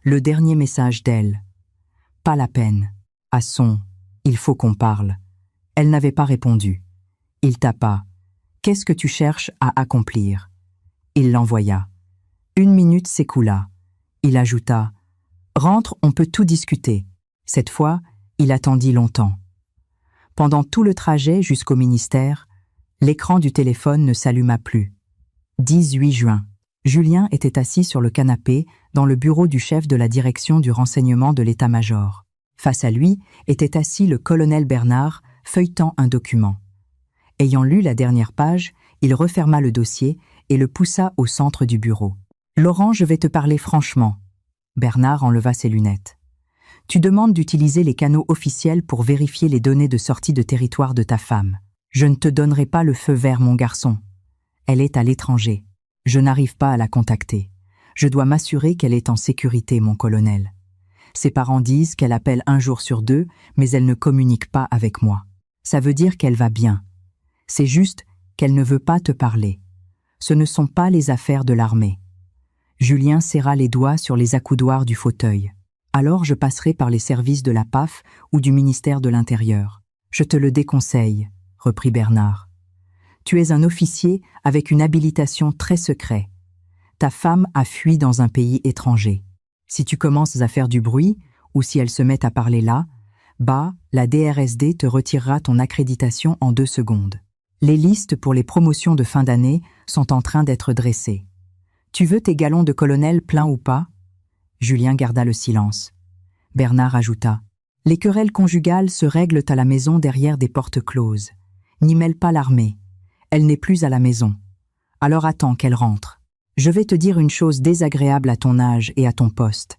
[SPEAKER 1] Le dernier message d'elle. « Pas la peine. À son « Il faut qu'on parle ». Elle n'avait pas répondu. Il tapa. « Qu'est-ce que tu cherches à accomplir ?» Il l'envoya. 1 minute s'écoula. Il ajouta « Rentre, on peut tout discuter. » Cette fois, il attendit longtemps. Pendant tout le trajet jusqu'au ministère, l'écran du téléphone ne s'alluma plus. 18 juin. Julien était assis sur le canapé dans le bureau du chef de la direction du renseignement de l'état-major. Face à lui était assis le colonel Bernard, feuilletant un document. Ayant lu la dernière page, il referma le dossier et le poussa au centre du bureau. « Laurent, je vais te parler franchement. » Bernard enleva ses lunettes. « Tu demandes d'utiliser les canaux officiels pour vérifier les données de sortie de territoire de ta femme. Je ne te donnerai pas le feu vert, mon garçon. Elle est à l'étranger. Je n'arrive pas à la contacter. Je dois m'assurer qu'elle est en sécurité, mon colonel. Ses parents disent qu'elle appelle un jour sur deux, mais elle ne communique pas avec moi. Ça veut dire qu'elle va bien. C'est juste qu'elle ne veut pas te parler. Ce ne sont pas les affaires de l'armée. » Julien serra les doigts sur les accoudoirs du fauteuil. « Alors je passerai par les services de la PAF ou du ministère de l'Intérieur. Je te le déconseille, » reprit Bernard. « Tu es un officier avec une habilitation très secrète. Ta femme a fui dans un pays étranger. Si tu commences à faire du bruit, ou si elle se met à parler là, la DRSD te retirera ton accréditation en 2 secondes. Les listes pour les promotions de fin d'année sont en train d'être dressées. Tu veux tes galons de colonel pleins ou pas ?» Julien garda le silence. Bernard ajouta : « Les querelles conjugales se règlent à la maison derrière des portes closes. N'y mêle pas l'armée. Elle n'est plus à la maison. Alors attends qu'elle rentre. Je vais te dire une chose désagréable à ton âge et à ton poste.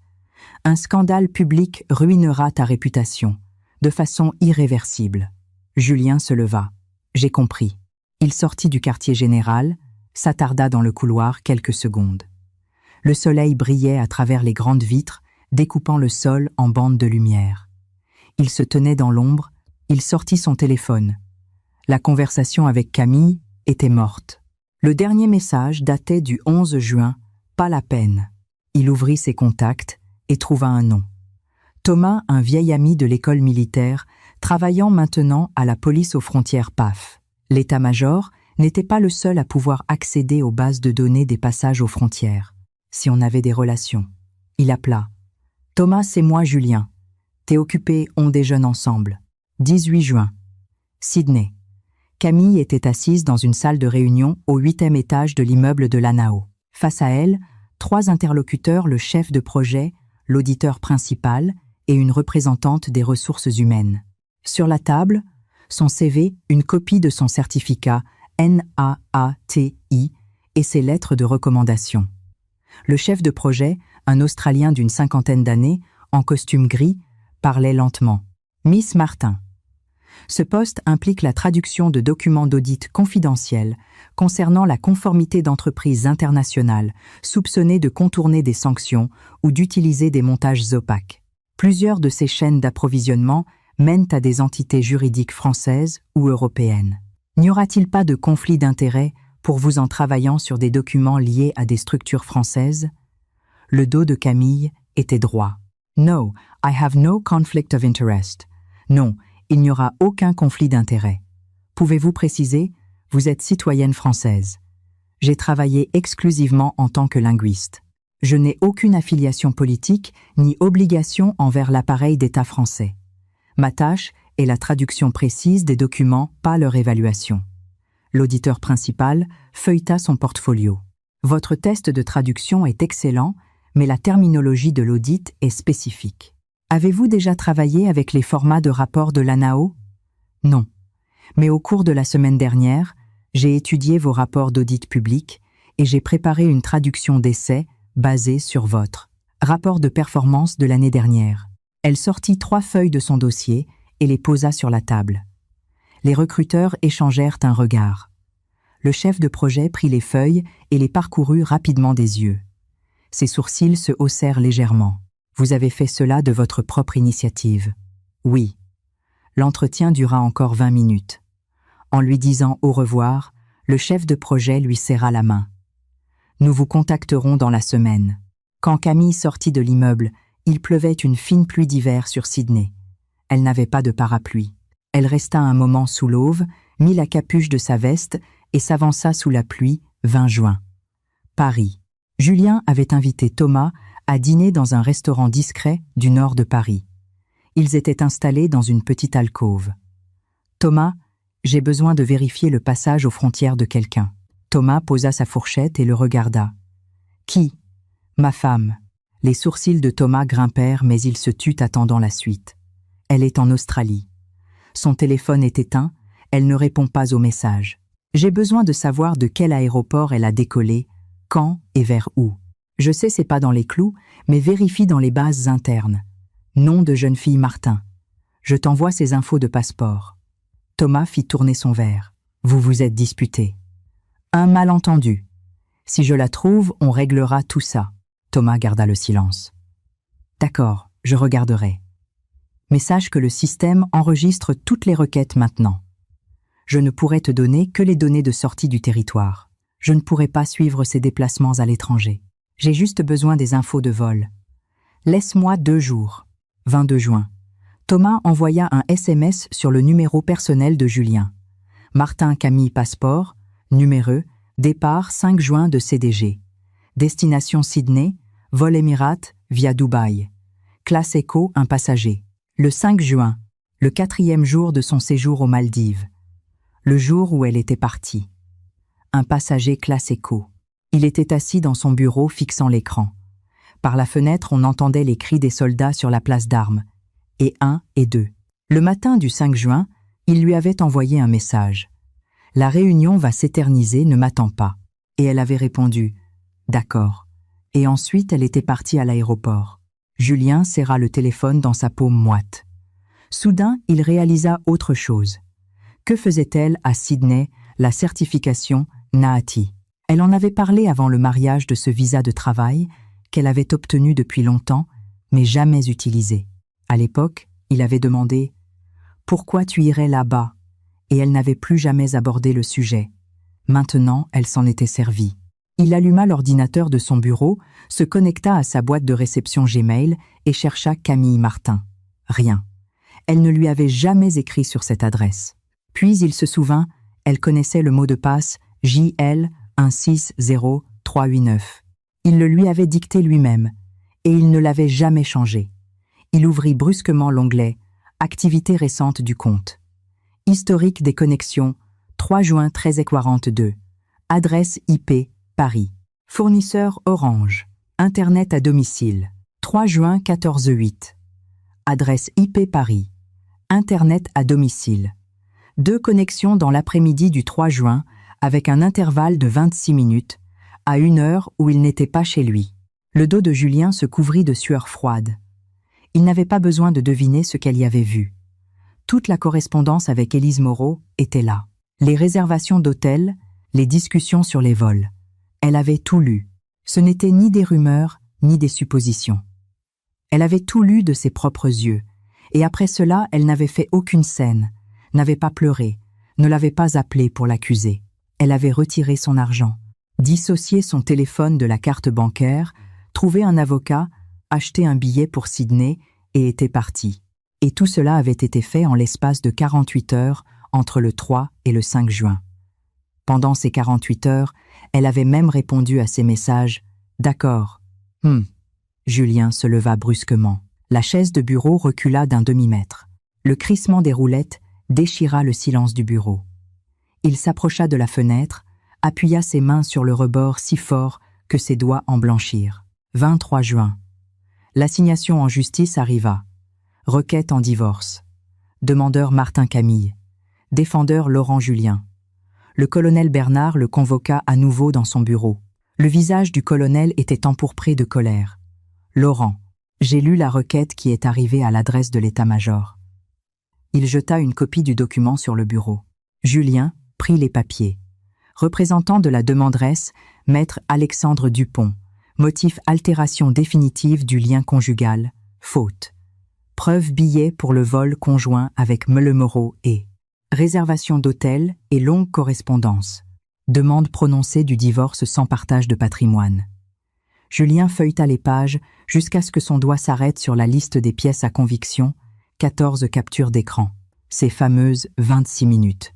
[SPEAKER 1] Un scandale public ruinera ta réputation, de façon irréversible. » Julien se leva. « J'ai compris. » Il sortit du quartier général, s'attarda dans le couloir quelques secondes. Le soleil brillait à travers les grandes vitres, découpant le sol en bandes de lumière. Il se tenait dans l'ombre, il sortit son téléphone. La conversation avec Camille était morte. Le dernier message datait du 11 juin, pas la peine. Il ouvrit ses contacts et trouva un nom. Thomas, un vieil ami de l'école militaire, travaillant maintenant à la police aux frontières PAF. L'état-major n'était pas le seul à pouvoir accéder aux bases de données des passages aux frontières. Si on avait des relations. Il appela. « Thomas, c'est moi, Julien. T'es occupé, on déjeune ensemble. » 18 juin. Sydney. Camille était assise dans une salle de réunion au 8e étage de l'immeuble de l'ANAO. Face à elle, 3 interlocuteurs, le chef de projet, l'auditeur principal et une représentante des ressources humaines. Sur la table, son CV, une copie de son certificat NAATI et ses lettres de recommandation. Le chef de projet, un Australien d'une 50aine d'années, en costume gris, parlait lentement. « Miss Martin. Ce poste implique la traduction de documents d'audit confidentiels concernant la conformité d'entreprises internationales soupçonnées de contourner des sanctions ou d'utiliser des montages opaques. Plusieurs de ces chaînes d'approvisionnement mènent à des entités juridiques françaises ou européennes. N'y aura-t-il pas de conflit d'intérêts pour vous en travaillant sur des documents liés à des structures françaises ?» Le dos de Camille était droit. « No, I have no conflict of interest. » Non, il n'y aura aucun conflit d'intérêts. Pouvez-vous préciser ? Vous êtes citoyenne française. J'ai travaillé exclusivement en tant que linguiste. Je n'ai aucune affiliation politique ni obligation envers l'appareil d'État français. Ma tâche est la traduction précise des documents, pas leur évaluation. L'auditeur principal feuilleta son portfolio. Votre test de traduction est excellent, mais la terminologie de l'audit est spécifique. Avez-vous déjà travaillé avec les formats de rapport de l'ANAO ? Non. Mais au cours de la semaine dernière, j'ai étudié vos rapports d'audit public et j'ai préparé une traduction d'essai basée sur votre rapport de performance de l'année dernière. Elle sortit 3 feuilles de son dossier et les posa sur la table. Les recruteurs échangèrent un regard. Le chef de projet prit les feuilles et les parcourut rapidement des yeux. Ses sourcils se haussèrent légèrement. « Vous avez fait cela de votre propre initiative ?» ?»« Oui. » L'entretien dura encore 20 minutes. En lui disant au revoir, le chef de projet lui serra la main. « Nous vous contacterons dans la semaine. » Quand Camille sortit de l'immeuble, il pleuvait une fine pluie d'hiver sur Sydney. Elle n'avait pas de parapluie. Elle resta un moment sous l'auve, mit la capuche de sa veste et s'avança sous la pluie, 20 juin. Paris. Julien avait invité Thomas à dîner dans un restaurant discret du nord de Paris. Ils étaient installés dans une petite alcôve. « Thomas, j'ai besoin de vérifier le passage aux frontières de quelqu'un. » Thomas posa sa fourchette et le regarda. Qui? Ma femme. Les sourcils de Thomas grimpèrent, mais il se tut attendant la suite. Elle est en Australie. Son téléphone est éteint, elle ne répond pas aux messages. J'ai besoin de savoir de quel aéroport elle a décollé, quand et vers où. Je sais c'est pas dans les clous, mais vérifie dans les bases internes. Nom de jeune fille Martin. Je t'envoie ces infos de passeport. Thomas fit tourner son verre. Vous vous êtes disputés. Un malentendu. Si je la trouve, on réglera tout ça. Thomas garda le silence. D'accord, je regarderai. Mais sache que le système enregistre toutes les requêtes maintenant. Je ne pourrai te donner que les données de sortie du territoire. Je ne pourrai pas suivre ses déplacements à l'étranger. J'ai juste besoin des infos de vol. Laisse-moi 2 jours. 22 juin. Thomas envoya un SMS sur le numéro personnel de Julien. Martin Camille Passeport, numéro, départ 5 juin de CDG. Destination Sydney, vol Émirats via Dubaï. Classe Eco, un passager. Le 5 juin, le 4e jour de son séjour aux Maldives. Le jour où elle était partie. Un passager classe Eco. Il était assis dans son bureau fixant l'écran. Par la fenêtre, on entendait les cris des soldats sur la place d'armes. Et 1 et 2. Le matin du 5 juin, il lui avait envoyé un message. La réunion va s'éterniser, ne m'attends pas. Et elle avait répondu « D'accord ». Et ensuite, elle était partie à l'aéroport. Julien serra le téléphone dans sa paume moite. Soudain, il réalisa autre chose. Que faisait-elle à Sydney, la certification NAATI? Elle en avait parlé avant le mariage de ce visa de travail qu'elle avait obtenu depuis longtemps, mais jamais utilisé. À l'époque, il avait demandé « Pourquoi tu irais là-bas ?» et elle n'avait plus jamais abordé le sujet. Maintenant, elle s'en était servie. Il alluma l'ordinateur de son bureau, se connecta à sa boîte de réception Gmail et chercha Camille Martin. Rien. Elle ne lui avait jamais écrit sur cette adresse. Puis il se souvint, elle connaissait le mot de passe JL 160389. Il le lui avait dicté lui-même, et il ne l'avait jamais changé. Il ouvrit brusquement l'onglet « Activité récente du compte ». Historique des connexions, 3 juin 13h42. Adresse IP, Paris. Fournisseur Orange. Internet à domicile. 3 juin 14h08. Adresse IP Paris. Internet à domicile. 2 connexions dans l'après-midi du 3 juin avec un intervalle de 26 minutes, à 1 heure où il n'était pas chez lui. Le dos de Julien se couvrit de sueur froide. Il n'avait pas besoin de deviner ce qu'elle y avait vu. Toute la correspondance avec Élise Moreau était là. Les réservations d'hôtels, les discussions sur les vols. Elle avait tout lu. Ce n'était ni des rumeurs, ni des suppositions. Elle avait tout lu de ses propres yeux, et après cela, elle n'avait fait aucune scène, n'avait pas pleuré, ne l'avait pas appelé pour l'accuser. Elle avait retiré son argent, dissocié son téléphone de la carte bancaire, trouvé un avocat, acheté un billet pour Sydney et était partie. Et tout cela avait été fait en l'espace de 48 heures entre le 3 et le 5 juin. Pendant ces 48 heures, elle avait même répondu à ses messages « D'accord. » Julien se leva brusquement. La chaise de bureau recula d'un demi-mètre. Le crissement des roulettes déchira le silence du bureau. Il s'approcha de la fenêtre, appuya ses mains sur le rebord si fort que ses doigts en blanchirent. 23 juin. L'assignation en justice arriva. Requête en divorce. Demandeur Martin Camille. Défendeur Laurent Julien. Le colonel Bernard le convoqua à nouveau dans son bureau. Le visage du colonel était empourpré de colère. Laurent, j'ai lu la requête qui est arrivée à l'adresse de l'état-major. Il jeta une copie du document sur le bureau. Julien prit les papiers. Représentant de la demanderesse, maître Alexandre Dupont. Motif altération définitive du lien conjugal. Faute. Preuve billet pour le vol conjoint avec Meule Moreau et réservation d'hôtel et longue correspondance. Demande prononcée du divorce sans partage de patrimoine. Julien feuilleta les pages jusqu'à ce que son doigt s'arrête sur la liste des pièces à conviction, 14 captures d'écran, ces fameuses 26 minutes.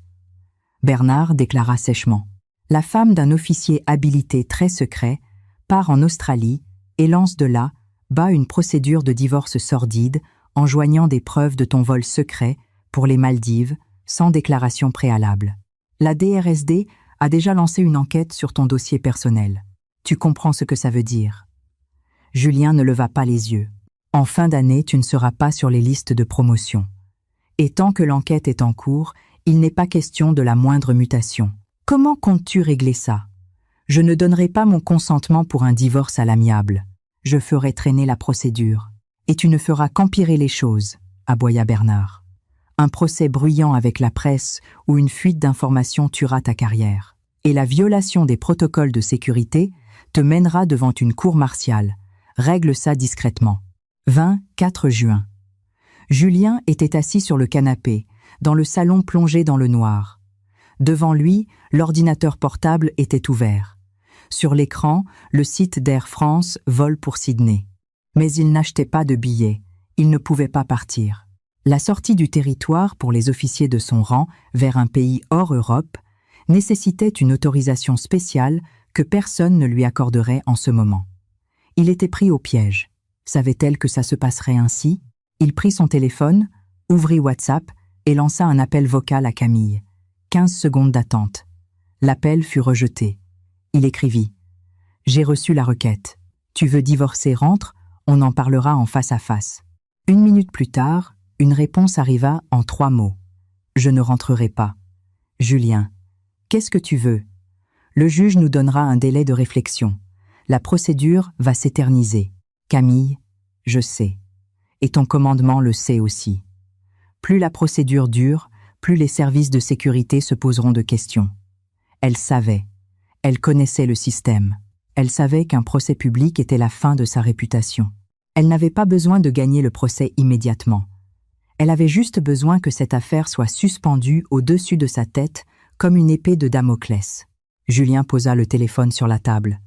[SPEAKER 1] Bernard déclara sèchement. La femme d'un officier habilité très secret part en Australie et lance de là, bat une procédure de divorce sordide en joignant des preuves de ton vol secret pour les Maldives sans déclaration préalable. La DRSD a déjà lancé une enquête sur ton dossier personnel. Tu comprends ce que ça veut dire. Julien ne leva pas les yeux. En fin d'année, tu ne seras pas sur les listes de promotion. Et tant que l'enquête est en cours, il n'est pas question de la moindre mutation. Comment comptes-tu régler ça? Je ne donnerai pas mon consentement pour un divorce à l'amiable. Je ferai traîner la procédure. Et tu ne feras qu'empirer les choses, aboya Bernard. Un procès bruyant avec la presse ou une fuite d'informations tuera ta carrière. Et la violation des protocoles de sécurité te mènera devant une cour martiale. Règle ça discrètement. 24 juin. Julien était assis sur le canapé, dans le salon plongé dans le noir. Devant lui, l'ordinateur portable était ouvert. Sur l'écran, le site d'Air France vole pour Sydney. Mais il n'achetait pas de billets, il ne pouvait pas partir. La sortie du territoire pour les officiers de son rang vers un pays hors Europe nécessitait une autorisation spéciale que personne ne lui accorderait en ce moment. Il était pris au piège. Savait-elle que ça se passerait ainsi? Il prit son téléphone, ouvrit WhatsApp et lança un appel vocal à Camille. 15 secondes d'attente. L'appel fut rejeté. Il écrivit « J'ai reçu la requête. Tu veux divorcer, rentre, on en parlera en face à face. » 1 minute plus tard, une réponse arriva en 3 mots. « Je ne rentrerai pas. » Julien. « Qu'est-ce que tu veux? Le juge nous donnera un délai de réflexion. La procédure va s'éterniser. Camille, je sais. Et ton commandement le sait aussi. Plus la procédure dure, plus les services de sécurité se poseront de questions. Elle savait. Elle connaissait le système. Elle savait qu'un procès public était la fin de sa réputation. Elle n'avait pas besoin de gagner le procès immédiatement. Elle avait juste besoin que cette affaire soit suspendue au-dessus de sa tête comme une épée de Damoclès. Julien posa le téléphone sur la table.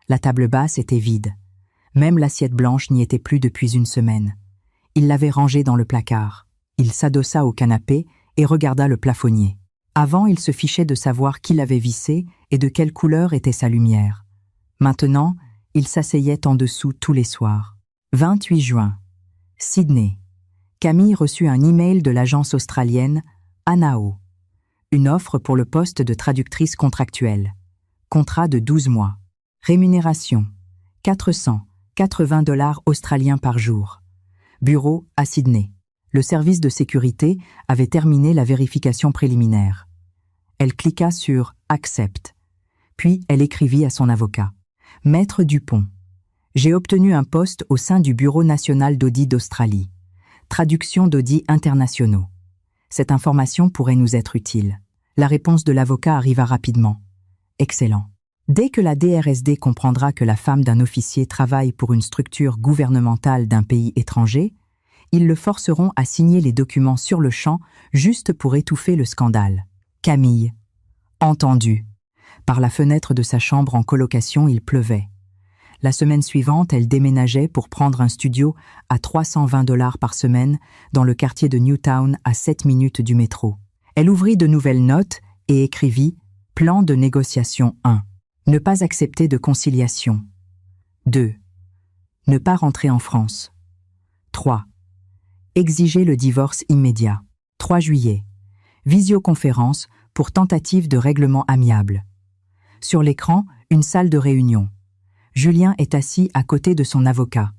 [SPEAKER 1] La table basse était vide. Même l'assiette blanche n'y était plus depuis une semaine. Il l'avait rangée dans le placard. Il s'adossa au canapé et regarda le plafonnier. Avant, il se fichait de savoir qui l'avait vissé et de quelle couleur était sa lumière. Maintenant, il s'asseyait en dessous tous les soirs. 28 juin. Sydney. Camille reçut un email de l'agence australienne Anao. Une offre pour le poste de traductrice contractuelle. Contrat de 12 mois. Rémunération. 480 $ australiens par jour. Bureau à Sydney. Le service de sécurité avait terminé la vérification préliminaire. Elle cliqua sur « Accept ». Puis elle écrivit à son avocat. « Maître Dupont, j'ai obtenu un poste au sein du Bureau national d'audit d'Australie. Traduction d'audits internationaux. Cette information pourrait nous être utile. » La réponse de l'avocat arriva rapidement. « Excellent. Dès que la DRSD comprendra que la femme d'un officier travaille pour une structure gouvernementale d'un pays étranger, ils le forceront à signer les documents sur le champ juste pour étouffer le scandale. » Camille. Entendu. Par la fenêtre de sa chambre en colocation, il pleuvait. La semaine suivante, elle déménageait pour prendre un studio à 320 $ par semaine dans le quartier de Newtown à 7 minutes du métro. Elle ouvrit de nouvelles notes et écrivit « Plan de négociation 1. Ne pas accepter de conciliation. 2. Ne pas rentrer en France. 3. Exiger le divorce immédiat. 3 juillet. Visioconférence pour tentative de règlement amiable. Sur l'écran, une salle de réunion. Julien est assis à côté de son avocat.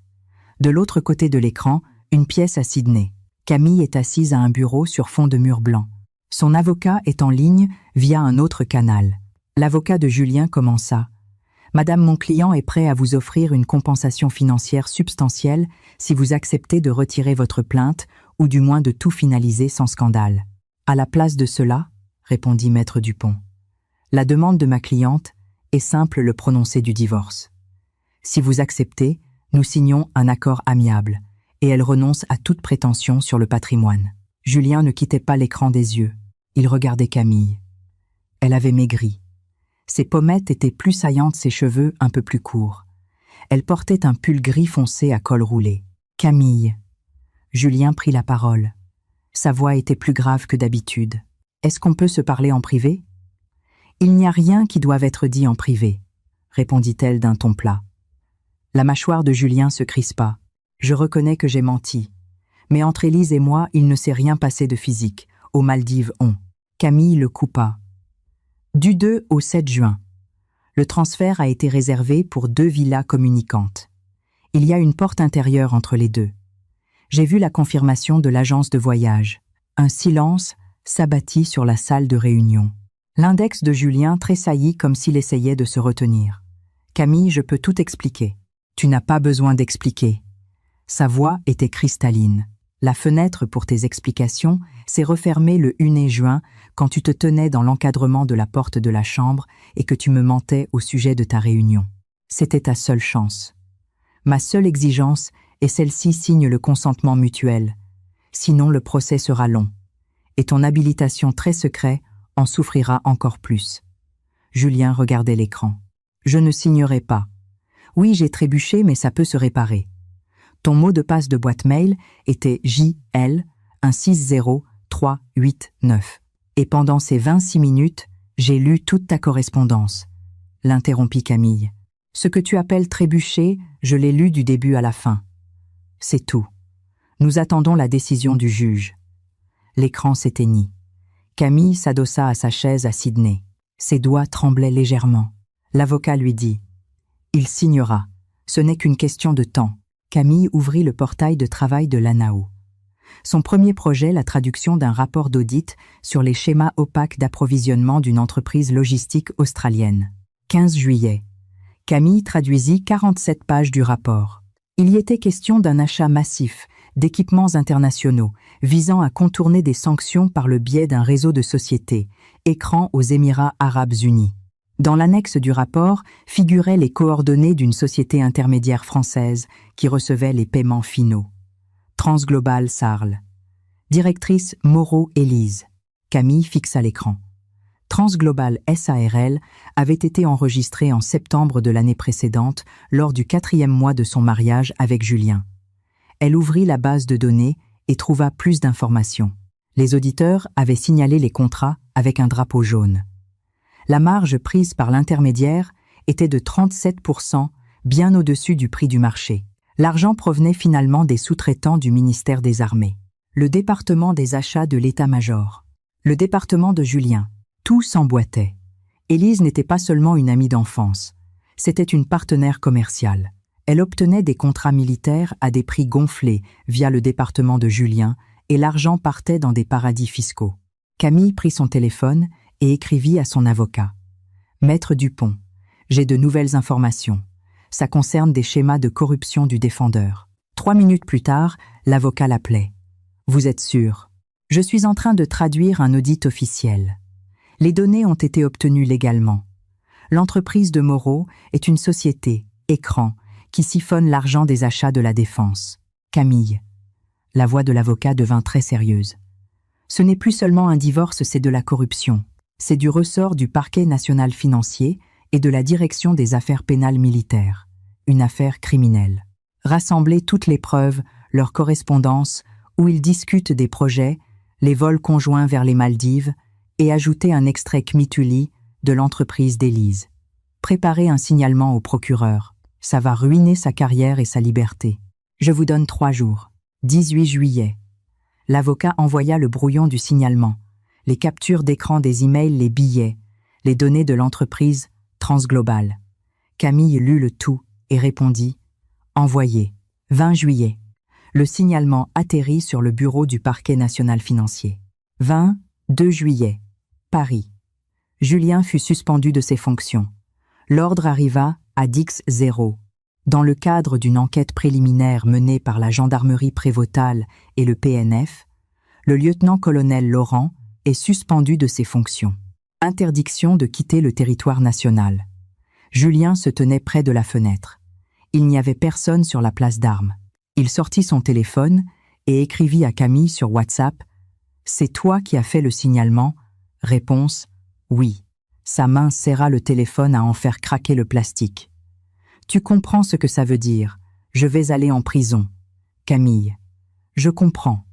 [SPEAKER 1] De l'autre côté de l'écran, une pièce à Sydney. Camille est assise à un bureau sur fond de mur blanc. Son avocat est en ligne via un autre canal. L'avocat de Julien commença. « Madame, mon client est prêt à vous offrir une compensation financière substantielle si vous acceptez de retirer votre plainte ou du moins de tout finaliser sans scandale. » « À la place de cela, » répondit Maître Dupont, « la demande de ma cliente est simple, le prononcé du divorce. Si vous acceptez, nous signons un accord amiable et elle renonce à toute prétention sur le patrimoine. » Julien ne quittait pas l'écran des yeux. Il regardait Camille. Elle avait maigri. Ses pommettes étaient plus saillantes, ses cheveux un peu plus courts. Elle portait un pull gris foncé à col roulé. « Camille. » Julien prit la parole. Sa voix était plus grave que d'habitude. « Est-ce qu'on peut se parler en privé ?»« Il n'y a rien qui doive être dit en privé, » répondit-elle d'un ton plat. La mâchoire de Julien se crispa. « Je reconnais que j'ai menti. Mais entre Élise et moi, il ne s'est rien passé de physique. Aux Maldives, on. » Camille le coupa. Du 2 au 7 juin. Le transfert a été réservé pour 2 villas communicantes. Il y a une porte intérieure entre les deux. J'ai vu la confirmation de l'agence de voyage. Un silence s'abattit sur la salle de réunion. L'index de Julien tressaillit comme s'il essayait de se retenir. « Camille, je peux tout expliquer. » « Tu n'as pas besoin d'expliquer. » Sa voix était cristalline. La fenêtre pour tes explications s'est refermée le 1er juin quand tu te tenais dans l'encadrement de la porte de la chambre et que tu me mentais au sujet de ta réunion. C'était ta seule chance. Ma seule exigence est celle-ci signe le consentement mutuel. Sinon le procès sera long. Et ton habilitation très secret en souffrira encore plus. Julien regardait l'écran. Je ne signerai pas. Oui, j'ai trébuché, mais ça peut se réparer. Ton mot de passe de boîte mail était JL 160389. Et pendant ces 26 minutes, j'ai lu toute ta correspondance. L'interrompit Camille. Ce que tu appelles trébucher, je l'ai lu du début à la fin. C'est tout. Nous attendons la décision du juge. L'écran s'éteignit. Camille s'adossa à sa chaise à Sydney. Ses doigts tremblaient légèrement. L'avocat lui dit « Il signera. Ce n'est qu'une question de temps. » Camille ouvrit le portail de travail de l'ANAO. Son premier projet, la traduction d'un rapport d'audit sur les schémas opaques d'approvisionnement d'une entreprise logistique australienne. 15 juillet. Camille traduisit 47 pages du rapport. Il y était question d'un achat massif d'équipements internationaux visant à contourner des sanctions par le biais d'un réseau de sociétés, Écran aux Émirats arabes unis. Dans l'annexe du rapport figuraient les coordonnées d'une société intermédiaire française qui recevait les paiements finaux. Transglobal Sarl. Directrice Moreau Élise. Camille fixa l'écran. Transglobal SARL avait été enregistrée en septembre de l'année précédente lors du 4e mois de son mariage avec Julien. Elle ouvrit la base de données et trouva plus d'informations. Les auditeurs avaient signalé les contrats avec un drapeau jaune. La marge prise par l'intermédiaire était de 37%, bien au-dessus du prix du marché. L'argent provenait finalement des sous-traitants du ministère des Armées. Le département des achats de l'état-major. Le département de Julien. Tout s'emboîtait. Élise n'était pas seulement une amie d'enfance. C'était une partenaire commerciale. Elle obtenait des contrats militaires à des prix gonflés via le département de Julien et l'argent partait dans des paradis fiscaux. Camille prit son téléphone et écrivit à son avocat. « Maître Dupont, j'ai de nouvelles informations. Ça concerne des schémas de corruption du défendeur. » 3 minutes plus tard, l'avocat l'appelait. « Vous êtes sûr ? Je suis en train de traduire un audit officiel. Les données ont été obtenues légalement. L'entreprise de Moreau est une société, Écran, qui siphonne l'argent des achats de la défense. Camille. » La voix de l'avocat devint très sérieuse. « Ce n'est plus seulement un divorce, c'est de la corruption. C'est du ressort du parquet national financier et de la direction des affaires pénales militaires. Une affaire criminelle. Rassembler toutes les preuves, leurs correspondances, où ils discutent des projets, les vols conjoints vers les Maldives, et ajouter un extrait Kmituli de l'entreprise d'Élise. Préparer un signalement au procureur. Ça va ruiner sa carrière et sa liberté. Je vous donne 3 jours. 18 juillet. L'avocat envoya le brouillon du signalement. Les captures d'écran des emails, les billets, les données de l'entreprise Transglobal. Camille lut le tout et répondit « Envoyé. 20 juillet. » Le signalement atterrit sur le bureau du parquet national financier. 2 juillet. Paris. Julien fut suspendu de ses fonctions. L'ordre arriva à Dix 0. Dans le cadre d'une enquête préliminaire menée par la gendarmerie prévôtale et le PNF, le lieutenant-colonel Laurent est suspendu de ses fonctions. Interdiction de quitter le territoire national. Julien se tenait près de la fenêtre. Il n'y avait personne sur la place d'Armes. Il sortit son téléphone et écrivit à Camille sur WhatsApp « C'est toi qui as fait le signalement ?» Réponse « Oui ». Sa main serra le téléphone à en faire craquer le plastique. « Tu comprends ce que ça veut dire. Je vais aller en prison. » Camille. « Je comprends. »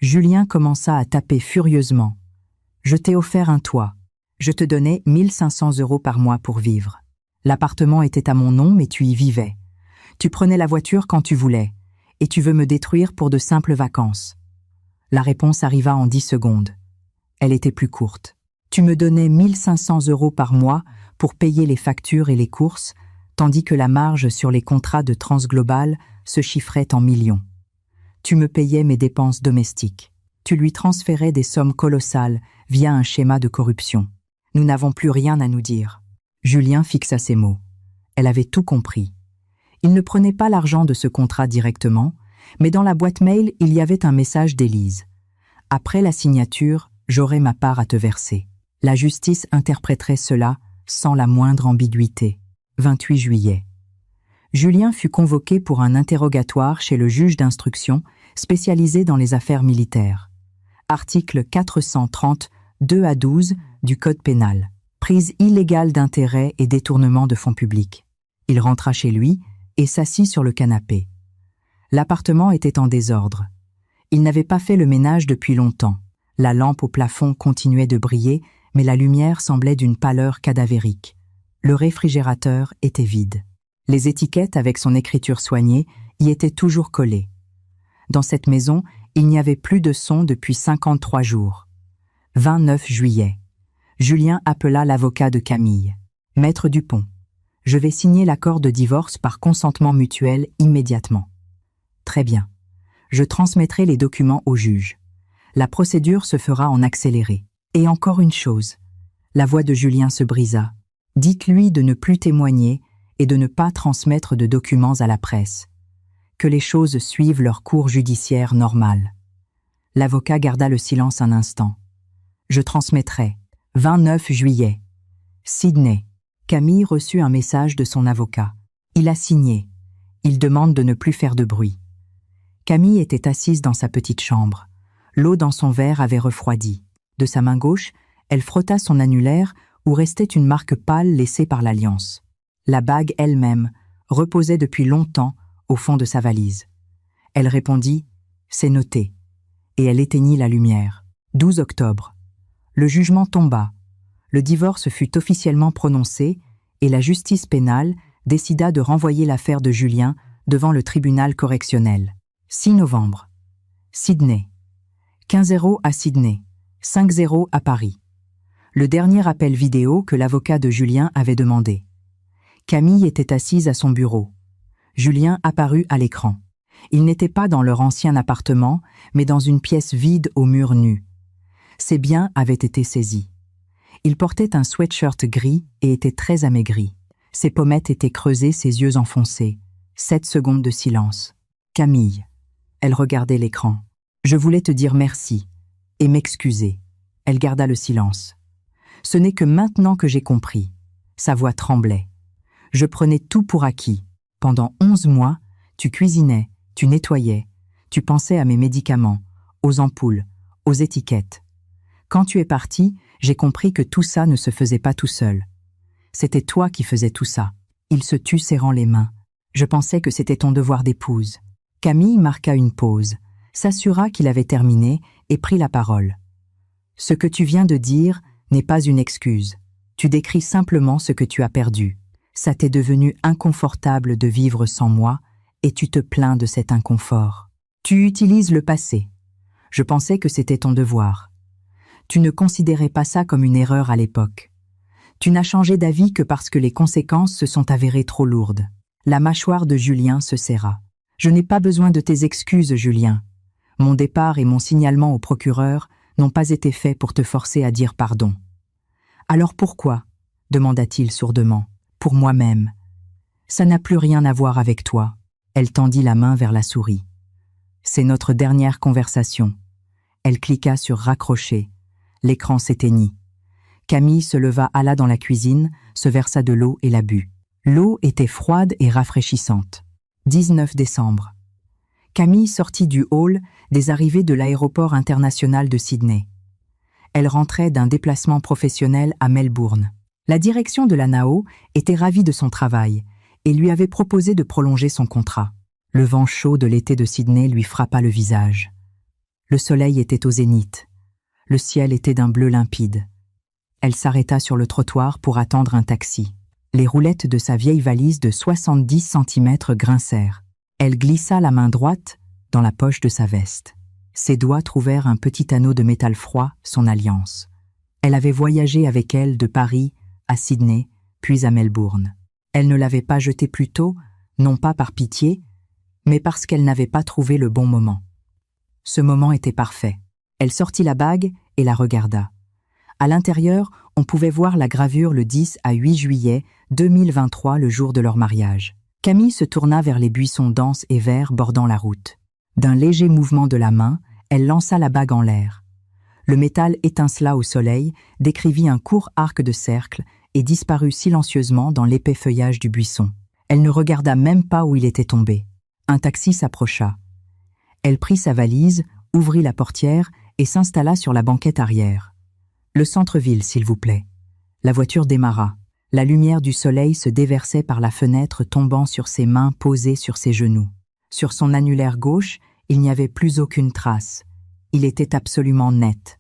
[SPEAKER 1] Julien commença à taper furieusement. « Je t'ai offert un toit. Je te donnais 1 500 € par mois pour vivre. L'appartement était à mon nom, mais tu y vivais. Tu prenais la voiture quand tu voulais. Et tu veux me détruire pour de simples vacances. » La réponse arriva en 10 secondes. Elle était plus courte. « Tu me donnais 1 500 € par mois pour payer les factures et les courses, tandis que la marge sur les contrats de Transglobal se chiffrait en millions. Tu me payais mes dépenses domestiques. Tu lui transférais des sommes colossales via un schéma de corruption. Nous n'avons plus rien à nous dire. Julien fixa ses mots. Elle avait tout compris. Il ne prenait pas l'argent de ce contrat directement, mais dans la boîte mail, il y avait un message d'Élise. « Après la signature, j'aurai ma part à te verser. » La justice interpréterait cela sans la moindre ambiguïté. 28 juillet. Julien fut convoqué pour un interrogatoire chez le juge d'instruction spécialisé dans les affaires militaires. Article 430, 2 à 12 du Code pénal. Prise illégale d'intérêts et détournement de fonds publics. Il rentra chez lui et s'assit sur le canapé. L'appartement était en désordre. Il n'avait pas fait le ménage depuis longtemps. La lampe au plafond continuait de briller, mais la lumière semblait d'une pâleur cadavérique. Le réfrigérateur était vide. Les étiquettes avec son écriture soignée y étaient toujours collées. Dans cette maison, il n'y avait plus de son depuis 53 jours. 29 juillet. Julien appela l'avocat de Camille. « Maître Dupont, je vais signer l'accord de divorce par consentement mutuel immédiatement. » « Très bien. Je transmettrai les documents au juge. La procédure se fera en accéléré. Et encore une chose. » La voix de Julien se brisa. « Dites-lui de ne plus témoigner et de ne pas transmettre de documents à la presse. Que les choses suivent leur cours judiciaire normal. » L'avocat garda le silence un instant. « Je transmettrai. » 29 juillet. Sydney. Camille reçut un message de son avocat. Il a signé. Il demande de ne plus faire de bruit. Camille était assise dans sa petite chambre. L'eau dans son verre avait refroidi. De sa main gauche, elle frotta son annulaire où restait une marque pâle laissée par l'Alliance. La bague elle-même reposait depuis longtemps au fond de sa valise. Elle répondit « C'est noté » et elle éteignit la lumière. 12 octobre. Le jugement tomba. Le divorce fut officiellement prononcé et la justice pénale décida de renvoyer l'affaire de Julien devant le tribunal correctionnel. 6 novembre. Sydney. 15-0 à Sydney, 5-0 à Paris. Le dernier appel vidéo que l'avocat de Julien avait demandé. Camille était assise à son bureau. Julien apparut à l'écran. Il n'était pas dans leur ancien appartement, mais dans une pièce vide aux murs nus. Ses biens avaient été saisis. Il portait un sweatshirt gris et était très amaigri. Ses pommettes étaient creusées, ses yeux enfoncés. 7 secondes de silence. Camille. Elle regardait l'écran. « Je voulais te dire merci et m'excuser. » Elle garda le silence. « Ce n'est que maintenant que j'ai compris. » Sa voix tremblait. « Je prenais tout pour acquis. Pendant 11 mois, tu cuisinais, tu nettoyais, tu pensais à mes médicaments, aux ampoules, aux étiquettes. Quand tu es parti, j'ai compris que tout ça ne se faisait pas tout seul. C'était toi qui faisais tout ça. » Il se tut serrant les mains. « Je pensais que c'était ton devoir d'épouse. » Camille marqua une pause, s'assura qu'il avait terminé et prit la parole. « Ce que tu viens de dire n'est pas une excuse. Tu décris simplement ce que tu as perdu. Ça t'est devenu inconfortable de vivre sans moi et tu te plains de cet inconfort. Tu utilises le passé. Je pensais que c'était ton devoir. Tu ne considérais pas ça comme une erreur à l'époque. Tu n'as changé d'avis que parce que les conséquences se sont avérées trop lourdes. » La mâchoire de Julien se serra. « Je n'ai pas besoin de tes excuses, Julien. Mon départ et mon signalement au procureur n'ont pas été faits pour te forcer à dire pardon. »« Alors pourquoi ?» demanda-t-il sourdement. « Pour moi-même. Ça n'a plus rien à voir avec toi. » Elle tendit la main vers la souris. « C'est notre dernière conversation. » Elle cliqua sur « Raccrocher ». L'écran s'éteignit. Camille se leva, alla dans la cuisine, se versa de l'eau et la but. L'eau était froide et rafraîchissante. 19 décembre. Camille sortit du hall des arrivées de l'aéroport international de Sydney. Elle rentrait d'un déplacement professionnel à Melbourne. La direction de la NAO était ravie de son travail et lui avait proposé de prolonger son contrat. Le vent chaud de l'été de Sydney lui frappa le visage. Le soleil était au zénith. Le ciel était d'un bleu limpide. Elle s'arrêta sur le trottoir pour attendre un taxi. Les roulettes de sa vieille valise de 70 cm grincèrent. Elle glissa la main droite dans la poche de sa veste. Ses doigts trouvèrent un petit anneau de métal froid, son alliance. Elle avait voyagé avec elle de Paris à Sydney puis à Melbourne. Elle ne l'avait pas jeté plus tôt, non pas par pitié, mais parce qu'elle n'avait pas trouvé le bon moment. Ce moment était parfait. Elle sortit la bague et la regarda. À l'intérieur, on pouvait voir la gravure le 10 à 8 juillet 2023, le jour de leur mariage. Camille se tourna vers les buissons denses et verts bordant la route. D'un léger mouvement de la main, elle lança la bague en l'air. Le métal étincela au soleil, décrivit un court arc de cercle et disparut silencieusement dans l'épais feuillage du buisson. Elle ne regarda même pas où il était tombé. Un taxi s'approcha. Elle prit sa valise, ouvrit la portière et s'installa sur la banquette arrière. « Le centre-ville, s'il vous plaît. » La voiture démarra. La lumière du soleil se déversait par la fenêtre tombant sur ses mains posées sur ses genoux. Sur son annulaire gauche, il n'y avait plus aucune trace. Il était absolument net.